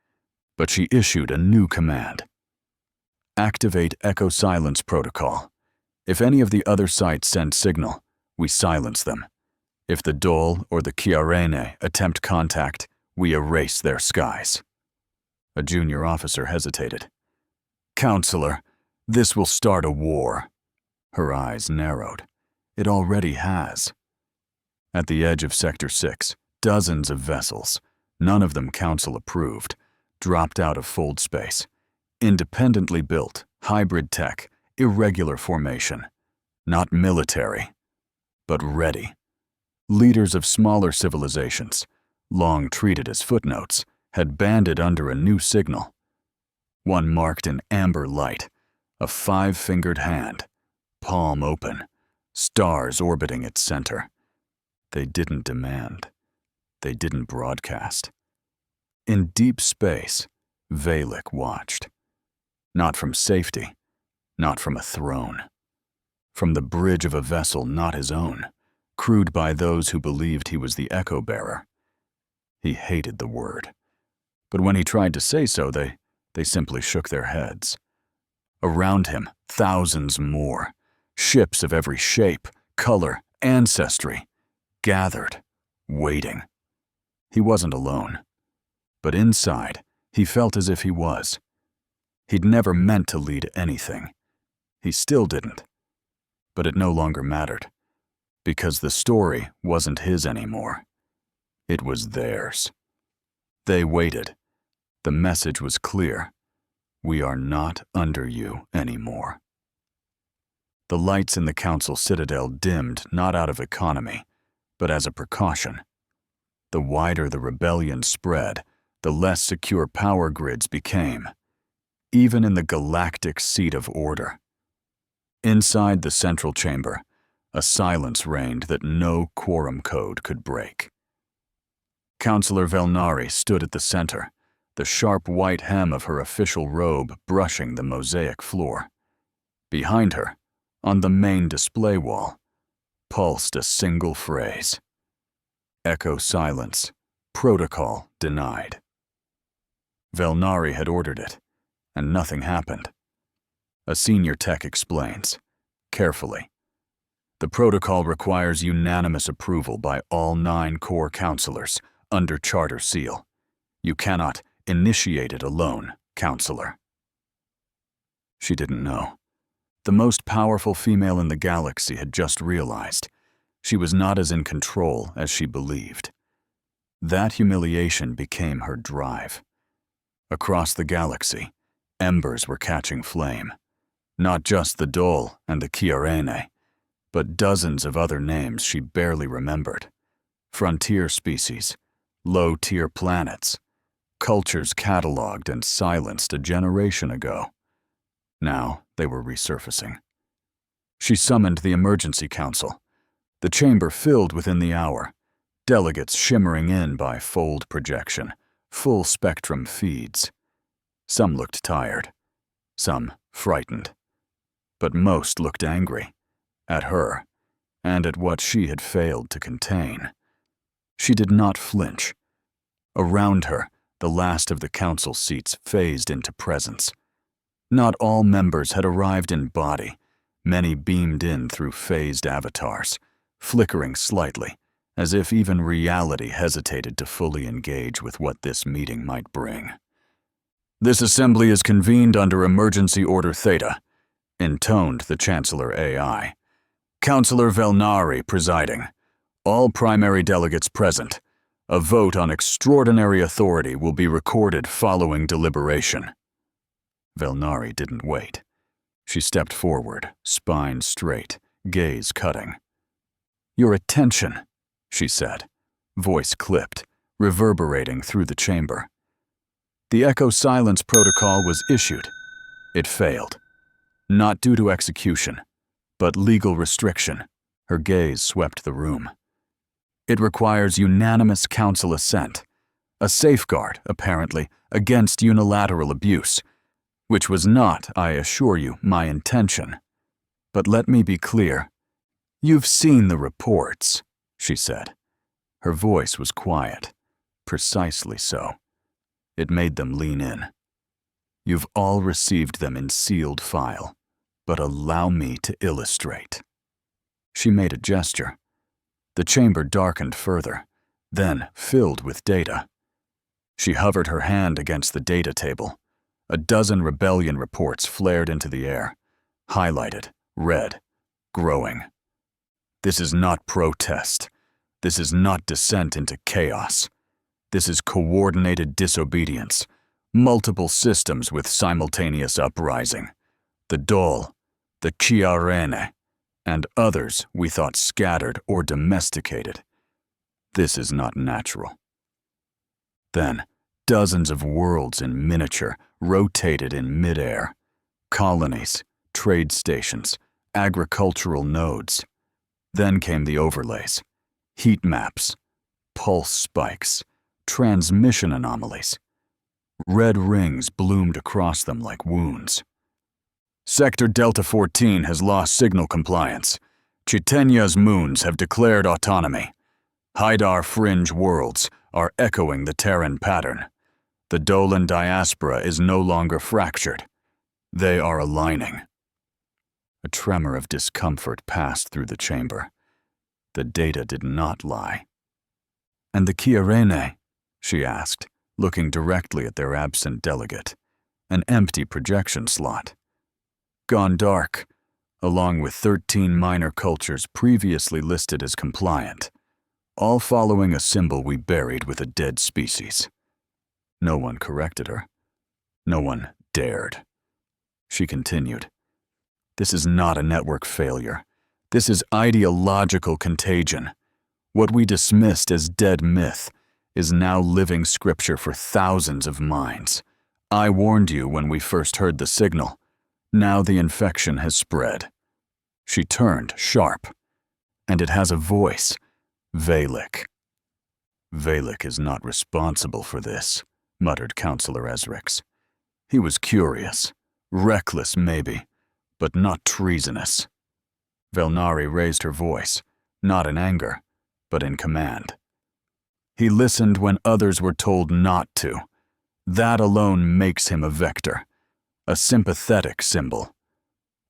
But she issued a new command. Activate Echo Silence Protocol. If any of the other sites send signal, we silence them. If the Dole or the Kiarene attempt contact, we erase their skies. A junior officer hesitated. "Counselor, this will start a war." Her eyes narrowed. It already has. At the edge of Sector 6, dozens of vessels, none of them Council approved, dropped out of fold space. Independently built, hybrid tech, irregular formation. Not military, but ready. Leaders of smaller civilizations, long treated as footnotes, had banded under a new signal. One marked in amber light, a 5-fingered hand, palm open, stars orbiting its center. They didn't demand. They didn't broadcast. In deep space, Vialik watched. Not from safety, not from a throne. From the bridge of a vessel not his own, crewed by those who believed he was the echo bearer. He hated the word. But when he tried to say so, they simply shook their heads. Around him, thousands more, ships of every shape, color, ancestry, gathered, waiting. He wasn't alone. But inside, he felt as if he was. He'd never meant to lead anything. He still didn't. But it no longer mattered, because the story wasn't his anymore. It was theirs. They waited. The message was clear. We are not under you anymore. The lights in the Council Citadel dimmed not out of economy, but as a precaution. The wider the rebellion spread, the less secure power grids became, even in the galactic seat of order. Inside the central chamber, a silence reigned that no quorum code could break. Counselor Velnari stood at the center, the sharp white hem of her official robe brushing the mosaic floor. Behind her, on the main display wall, pulsed a single phrase. Echo silence, protocol denied. Velnari had ordered it, and nothing happened. A senior tech explains, carefully. The protocol requires unanimous approval by all 9 core counselors under charter seal. You cannot initiate it alone, counselor. She didn't know. The most powerful female in the galaxy had just realized she was not as in control as she believed. That humiliation became her drive. Across the galaxy, embers were catching flame. Not just the Dole and the Kiarene, but dozens of other names she barely remembered. Frontier species, low-tier planets, cultures cataloged and silenced a generation ago. Now they were resurfacing. She summoned the emergency council. The chamber filled within the hour, delegates shimmering in by fold projection, full-spectrum feeds. Some looked tired, some frightened, but most looked angry, at her, and at what she had failed to contain. She did not flinch. Around her, the last of the council seats phased into presence. Not all members had arrived in body. Many beamed in through phased avatars, flickering slightly, as if even reality hesitated to fully engage with what this meeting might bring. "This assembly is convened under Emergency Order Theta," intoned the Chancellor AI. "Councillor Velnari presiding. All primary delegates present. A vote on extraordinary authority will be recorded following deliberation." Velnari didn't wait. She stepped forward, spine straight, gaze cutting. "Your attention," she said, voice clipped, reverberating through the chamber. The echo silence protocol was issued. It failed. Not due to execution, but legal restriction. Her gaze swept the room. It requires unanimous council assent, a safeguard, apparently, against unilateral abuse, which was not, I assure you, my intention. But let me be clear. "You've seen the reports," she said. Her voice was quiet, precisely so. It made them lean in. "You've all received them in sealed file, but allow me to illustrate." She made a gesture. The chamber darkened further, then filled with data. She hovered her hand against the data table. A dozen rebellion reports flared into the air, highlighted, red, growing. This is not protest. This is not descent into chaos. This is coordinated disobedience, multiple systems with simultaneous uprising. The Dole, the Chiarene, and others we thought scattered or domesticated. This is not natural. Then, dozens of worlds in miniature rotated in midair. Colonies, trade stations, agricultural nodes. Then came the overlays, heat maps, pulse spikes, transmission anomalies. Red rings bloomed across them like wounds. "Sector Delta 14 has lost signal compliance. Chitenya's moons have declared autonomy. Haidar fringe worlds are echoing the Terran pattern. The Dolan diaspora is no longer fractured. They are aligning." A tremor of discomfort passed through the chamber. The data did not lie. "And the Chiarene?" she asked, looking directly at their absent delegate. An empty projection slot. "Gone dark, along with 13 minor cultures previously listed as compliant, all following a symbol we buried with a dead species." No one corrected her. No one dared. She continued. "This is not a network failure. This is ideological contagion. What we dismissed as dead myth is now living scripture for thousands of minds. I warned you when we first heard the signal. Now the infection has spread." She turned sharp. "And it has a voice. Valek." "Valek is not responsible for this," muttered Councillor Ezrix. "He was curious, reckless maybe, but not treasonous." Velnari raised her voice, not in anger, but in command. "He listened when others were told not to. That alone makes him a vector, a sympathetic symbol.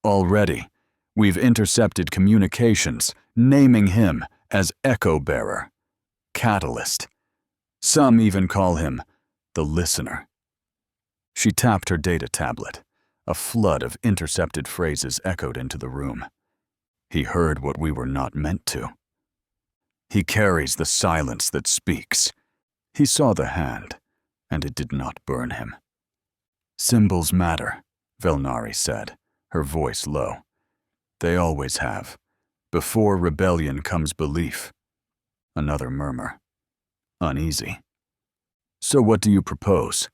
Already, we've intercepted communications, naming him as Echo Bearer, Catalyst. Some even call him the Listener." She tapped her data tablet. A flood of intercepted phrases echoed into the room. "He heard what we were not meant to. He carries the silence that speaks. He saw the hand, and it did not burn him." "Symbols matter," Velnari said, her voice low. "They always have. Before rebellion comes belief." Another murmur. "Uneasy." "So what do you propose?"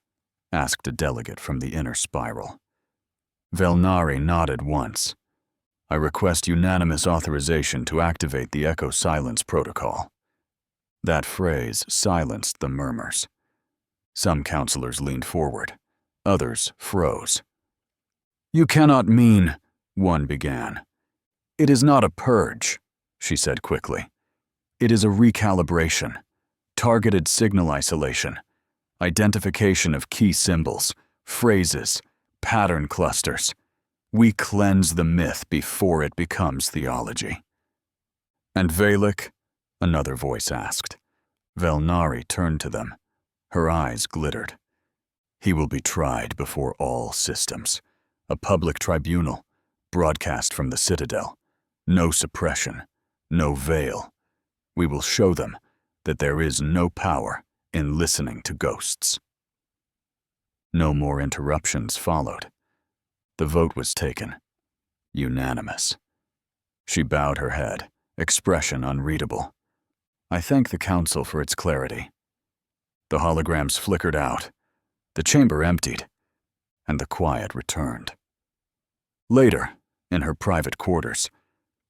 asked a delegate from the inner spiral. Velnari nodded once. "I request unanimous authorization to activate the Echo Silence Protocol." That phrase silenced the murmurs. Some counselors leaned forward. Others froze. "You cannot mean," one began. "It is not a purge," she said quickly. "It is a recalibration, targeted signal isolation, identification of key symbols, phrases, pattern clusters. We cleanse the myth before it becomes theology." "And Valek?" another voice asked. Velnari turned to them. Her eyes glittered. "He will be tried before all systems. A public tribunal, broadcast from the Citadel. No suppression, no veil. We will show them that there is no power in listening to ghosts." No more interruptions followed. The vote was taken. Unanimous. She bowed her head, expression unreadable. "I thank the Council for its clarity." The holograms flickered out. The chamber emptied, and the quiet returned. Later, in her private quarters,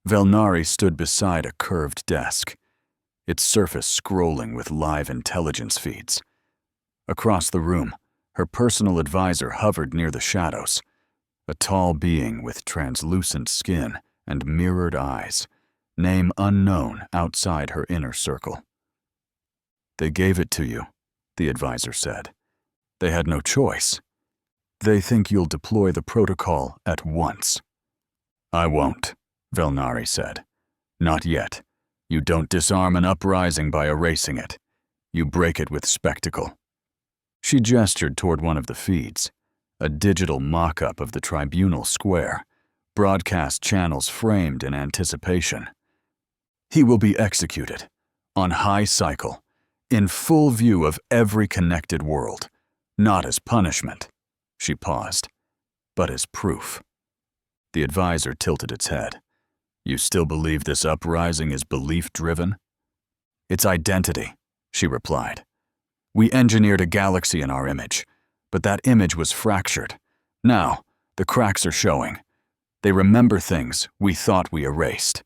Velnari stood beside a curved desk, its surface scrolling with live intelligence feeds. Across the room, her personal advisor hovered near the shadows, a tall being with translucent skin and mirrored eyes, name unknown outside her inner circle. "They gave it to you," the advisor said. "They had no choice. They think you'll deploy the protocol at once." "I won't," Velnari said. "Not yet. You don't disarm an uprising by erasing it. You break it with spectacle." She gestured toward one of the feeds, a digital mock-up of the tribunal square, broadcast channels framed in anticipation. "He will be executed, on high cycle, in full view of every connected world, not as punishment," she paused, "but as proof." The advisor tilted its head. "You still believe this uprising is belief-driven?" "It's identity," she replied. "We engineered a galaxy in our image, but that image was fractured. Now, the cracks are showing. They remember things we thought we erased."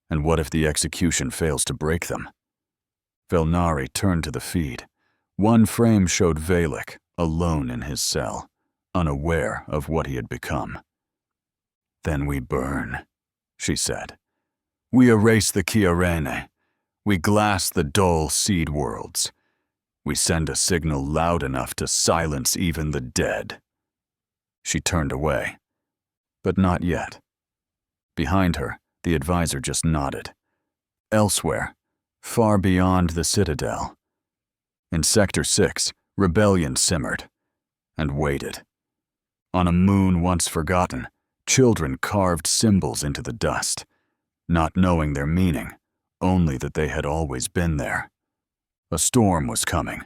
"And what if the execution fails to break them?" Velnari turned to the feed. One frame showed Valek, alone in his cell, unaware of what he had become. "Then we burn," she said. "We erase the Kiarene. We glass the dull seed worlds. We send a signal loud enough to silence even the dead." She turned away. But not yet. Behind her, the advisor just nodded. Elsewhere, far beyond the Citadel, in Sector 6, rebellion simmered and waited. On a moon once forgotten, children carved symbols into the dust, not knowing their meaning, only that they had always been there. A storm was coming,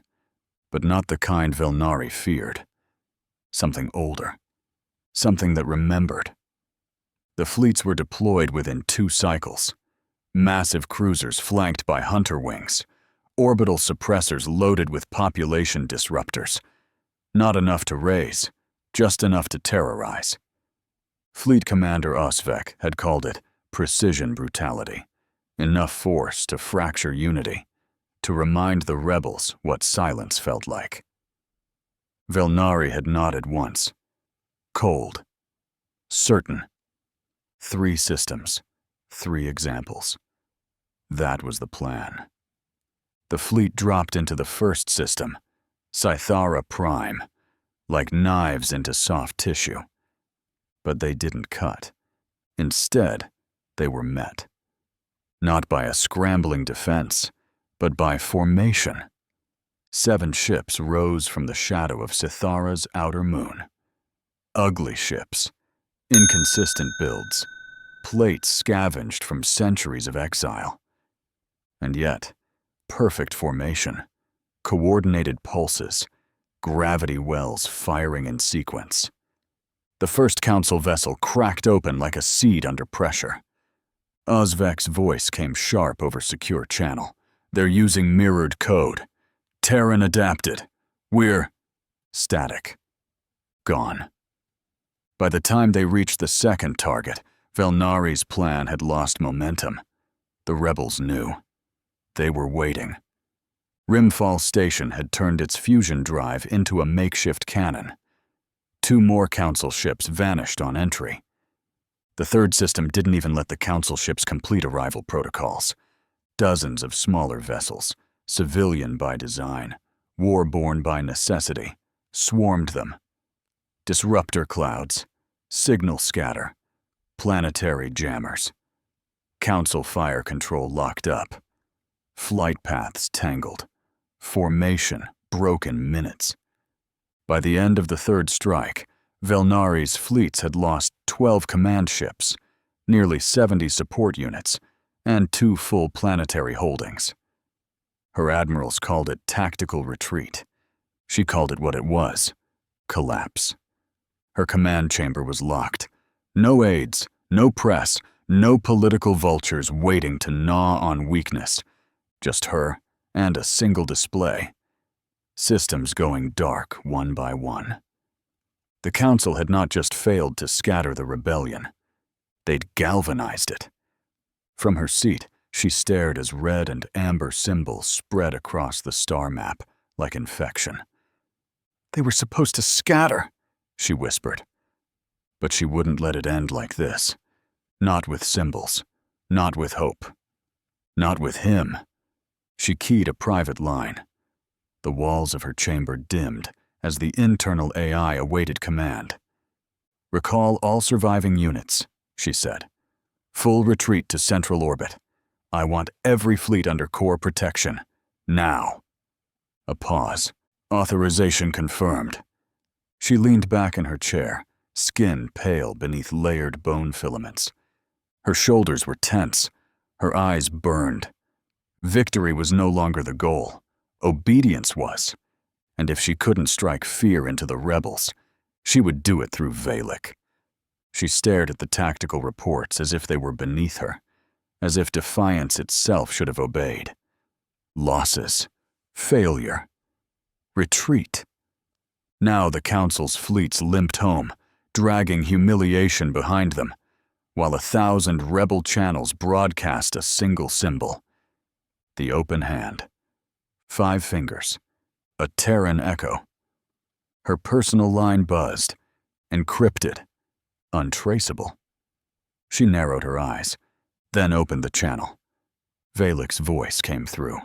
but not the kind Velnari feared. Something older, something that remembered. The fleets were deployed within 2 cycles. Massive cruisers flanked by hunter wings, orbital suppressors loaded with population disruptors. Not enough to raise, just enough to terrorize. Fleet Commander Osvek had called it precision brutality, enough force to fracture unity, to remind the rebels what silence felt like. Velnari had nodded once. Cold. Certain. 3 systems. 3 examples. That was the plan. The fleet dropped into the first system, Scythara Prime, like knives into soft tissue. But they didn't cut. Instead, they were met. Not by a scrambling defense, but by formation. 7 ships rose from the shadow of Sithara's outer moon. Ugly ships, inconsistent builds, plates scavenged from centuries of exile. And yet, perfect formation, coordinated pulses, gravity wells firing in sequence. The first Council vessel cracked open like a seed under pressure. Osvek's voice came sharp over secure channel. "They're using mirrored code. Terran adapted. We're static. Gone. By the time they reached the second target, Velnari's plan had lost momentum. The rebels knew. They were waiting. Rimfall Station had turned its fusion drive into a makeshift cannon. 2 more Council ships vanished on entry. The third system didn't even let the Council ships complete arrival protocols. Dozens of smaller vessels, civilian by design, war-born by necessity, swarmed them. Disruptor clouds, signal scatter, planetary jammers. Council fire control locked up. Flight paths tangled. Formation broke in minutes. By the end of the third strike, Velnari's fleets had lost 12 command ships, nearly 70 support units, and 2 full planetary holdings. Her admirals called it tactical retreat. She called it what it was: collapse. Her command chamber was locked. No aides, no press, no political vultures waiting to gnaw on weakness. Just her and a single display. Systems going dark one by one. The Council had not just failed to scatter the rebellion. They'd galvanized it. From her seat, she stared as red and amber symbols spread across the star map like infection. "They were supposed to scatter," she whispered. But she wouldn't let it end like this. Not with symbols. Not with hope. Not with him. She keyed a private line. The walls of her chamber dimmed as the internal AI awaited command. "Recall all surviving units," she said. "Full retreat to central orbit. I want every fleet under core protection. Now." A pause. Authorization confirmed. She leaned back in her chair, skin pale beneath layered bone filaments. Her shoulders were tense. Her eyes burned. Victory was no longer the goal. Obedience was. And if she couldn't strike fear into the rebels, she would do it through Valek. She stared at the tactical reports as if they were beneath her, as if defiance itself should have obeyed. Losses. Failure. Retreat. Now the Council's fleets limped home, dragging humiliation behind them, while 1,000 rebel channels broadcast a single symbol. The open hand. 5 fingers. A Terran echo. Her personal line buzzed, encrypted, untraceable. She narrowed her eyes, then opened the channel. Valek's voice came through.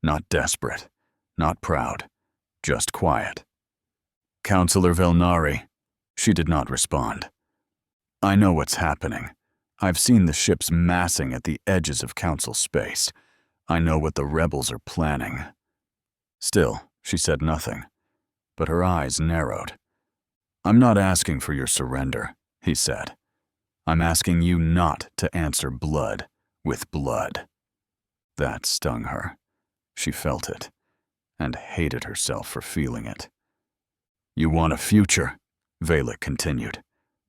Not desperate, not proud, just quiet. "Counselor Velnari." She did not respond. "I know what's happening. I've seen the ships massing at the edges of Council space. I know what the rebels are planning." Still, she said nothing, but her eyes narrowed. "I'm not asking for your surrender," he said. "I'm asking you not to answer blood with blood." That stung her. She felt it, and hated herself for feeling it. "You want a future," Valek continued,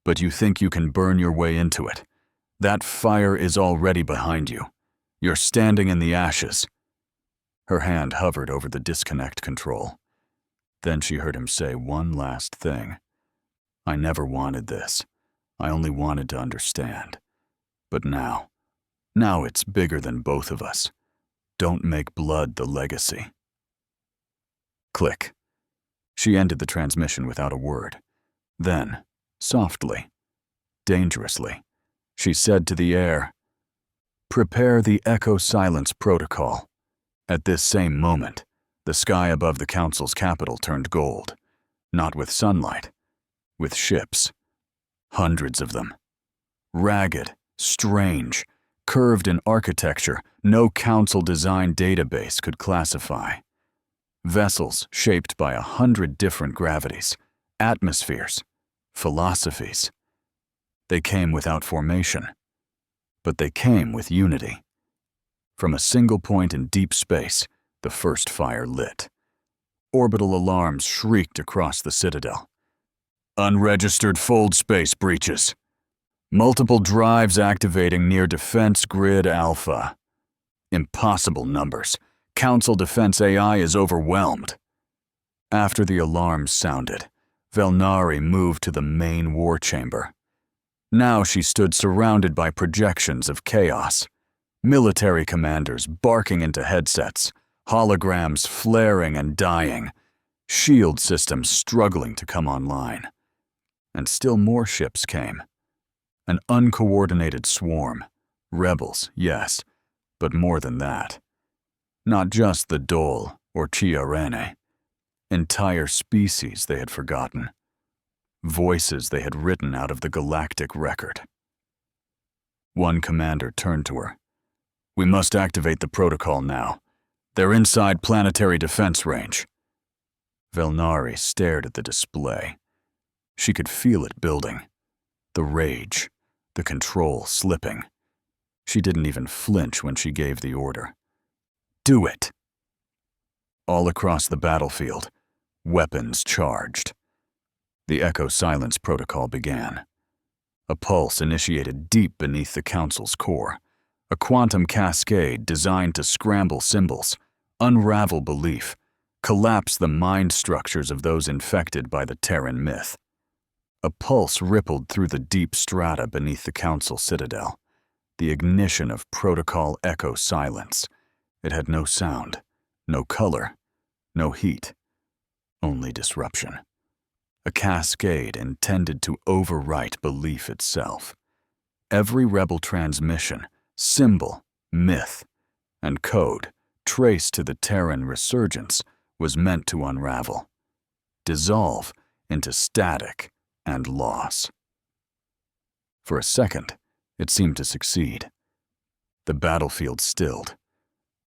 "but you think you can burn your way into it. That fire is already behind you. You're standing in the ashes." Her hand hovered over the disconnect control. Then she heard him say one last thing. "I never wanted this. I only wanted to understand. But now it's bigger than both of us. Don't make blood the legacy." Click. She ended the transmission without a word. Then, softly, dangerously, she said to the air, "Prepare the Echo Silence Protocol." At this same moment, the sky above the Council's capital turned gold. Not with sunlight, with ships. Hundreds of them. Ragged, strange, curved in architecture no Council design database could classify. Vessels shaped by 100 different gravities, atmospheres, philosophies. They came without formation, but they came with unity. From a single point in deep space, the first fire lit. Orbital alarms shrieked across the Citadel. "Unregistered fold space breaches. Multiple drives activating near Defense Grid Alpha." Impossible numbers. Council Defense AI is overwhelmed." After the alarm sounded, Velnari moved to the main war chamber. Now she stood surrounded by projections of chaos. Military commanders barking into headsets, holograms flaring and dying, shield systems struggling to come online. And still more ships came. An uncoordinated swarm. Rebels, yes, but more than that. Not just the Dole or Chiarene. Entire species they had forgotten. Voices they had written out of the galactic record. One commander turned to her. "We must activate the protocol now. They're inside planetary defense range." Velnari stared at the display. She could feel it building. The rage, the control slipping. She didn't even flinch when she gave the order. "Do it!" All across the battlefield, weapons charged. The Echo Silence protocol began. A pulse initiated deep beneath the Council's core, a quantum cascade designed to scramble symbols, unravel belief, collapse the mind structures of those infected by the Terran myth. A pulse rippled through the deep strata beneath the Council citadel, the ignition of Protocol Echo Silence. It had no sound, no color, no heat, only disruption. A cascade intended to overwrite belief itself. Every rebel transmission, symbol, myth, and code traced to the Terran resurgence was meant to unravel, dissolve into static and loss. For a second, it seemed to succeed. The battlefield stilled.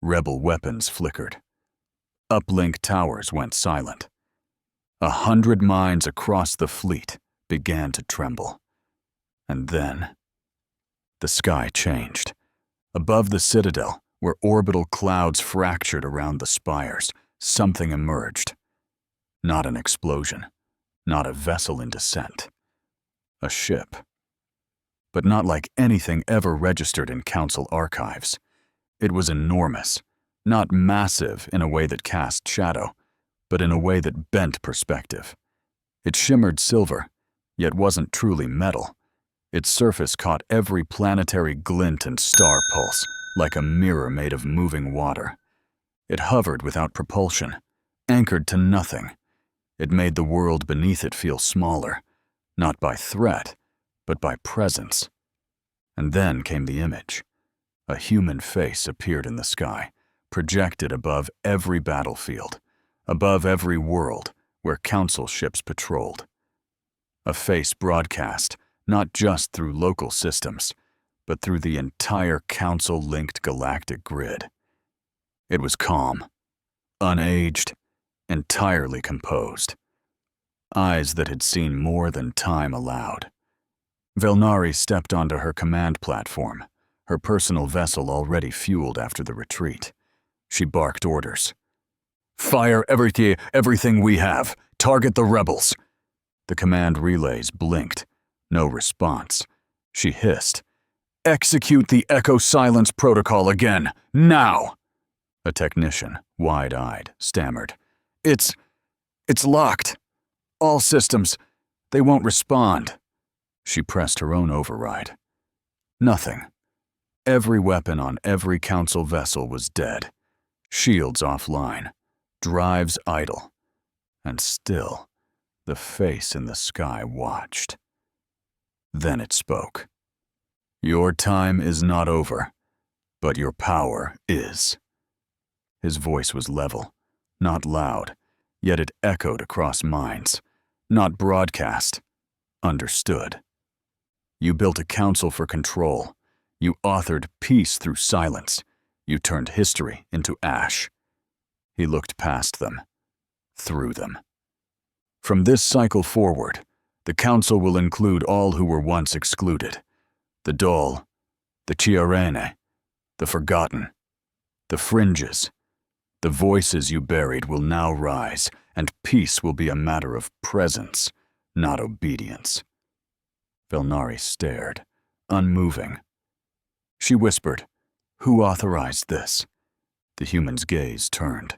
Rebel weapons flickered. Uplink towers went silent. 100 minds across the fleet began to tremble. And then, the sky changed. Above the citadel, where orbital clouds fractured around the spires, something emerged. Not an explosion, not a vessel in descent. A ship. But not like anything ever registered in Council archives. It was enormous, not massive in a way that cast shadow, but in a way that bent perspective. It shimmered silver, yet wasn't truly metal. Its surface caught every planetary glint and star pulse, like a mirror made of moving water. It hovered without propulsion, anchored to nothing. It made the world beneath it feel smaller, not by threat, but by presence. And then came the image. A human face appeared in the sky, projected above every battlefield, above every world where Council ships patrolled. A face broadcast not just through local systems, but through the entire Council-linked galactic grid. It was calm, unaged, entirely composed. Eyes that had seen more than time allowed. Velnari stepped onto her command platform, her personal vessel already fueled after the retreat. She barked orders. "Fire everything we have. Target the rebels." The command relays blinked. No response. She hissed. "Execute the Echo Silence protocol again, now!" A technician, wide-eyed, stammered. It's locked. All systems, they won't respond." She pressed her own override. Nothing. Every weapon on every Council vessel was dead. Shields offline. Drives idle. And still, the face in the sky watched. Then it spoke. "Your time is not over, but your power is." His voice was level, not loud, yet it echoed across minds. Not broadcast, understood. You built a council for control. You authored peace through silence. You turned history into ash. He looked past them, through them. From this cycle forward, the council will include all who were once excluded. The Dole, the Chiarene, the forgotten, the fringes. The voices you buried will now rise, and peace will be a matter of presence, not obedience. Velnari stared, unmoving. She whispered, "Who authorized this?" The human's gaze turned,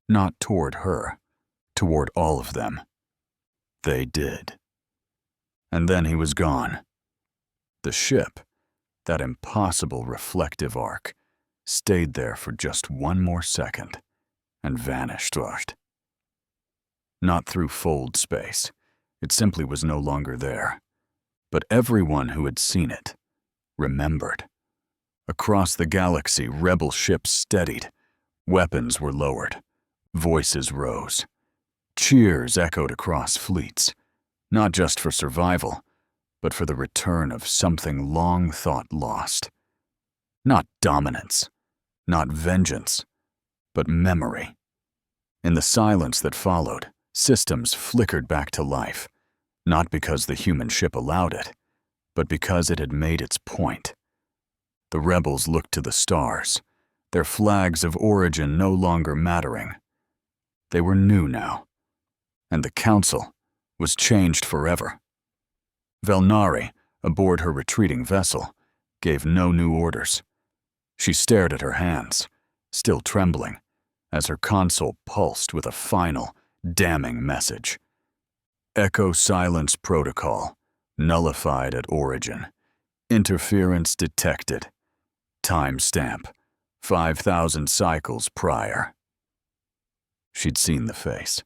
not toward her, toward all of them. They did. And then he was gone. The ship, that impossible reflective arc, stayed there for just one more second and vanished. Not through fold space. It simply was no longer there. But everyone who had seen it remembered. Across the galaxy, rebel ships steadied. Weapons were lowered. Voices rose. Cheers echoed across fleets, not just for survival, but for the return of something long thought lost. Not dominance, not vengeance, but memory. In the silence that followed, systems flickered back to life, not because the human ship allowed it, but because it had made its point. The rebels looked to the stars, their flags of origin no longer mattering. They were new now, and the Council was changed forever. Velnari, aboard her retreating vessel, gave no new orders. She stared at her hands, still trembling, as her console pulsed with a final, damning message. Echo Silence Protocol, nullified at origin. Interference detected. Timestamp, 5,000 cycles prior. She'd seen the face,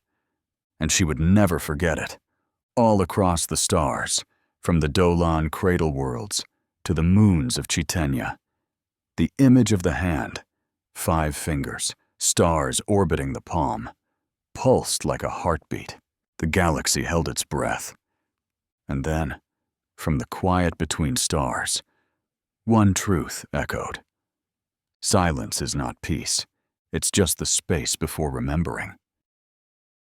and she would never forget it. All across the stars, from the Dolan cradle worlds to the moons of Chitenya. The image of the hand, 5 fingers, stars orbiting the palm, pulsed like a heartbeat. The galaxy held its breath. And then, from the quiet between stars, one truth echoed. Silence is not peace. It's just the space before remembering.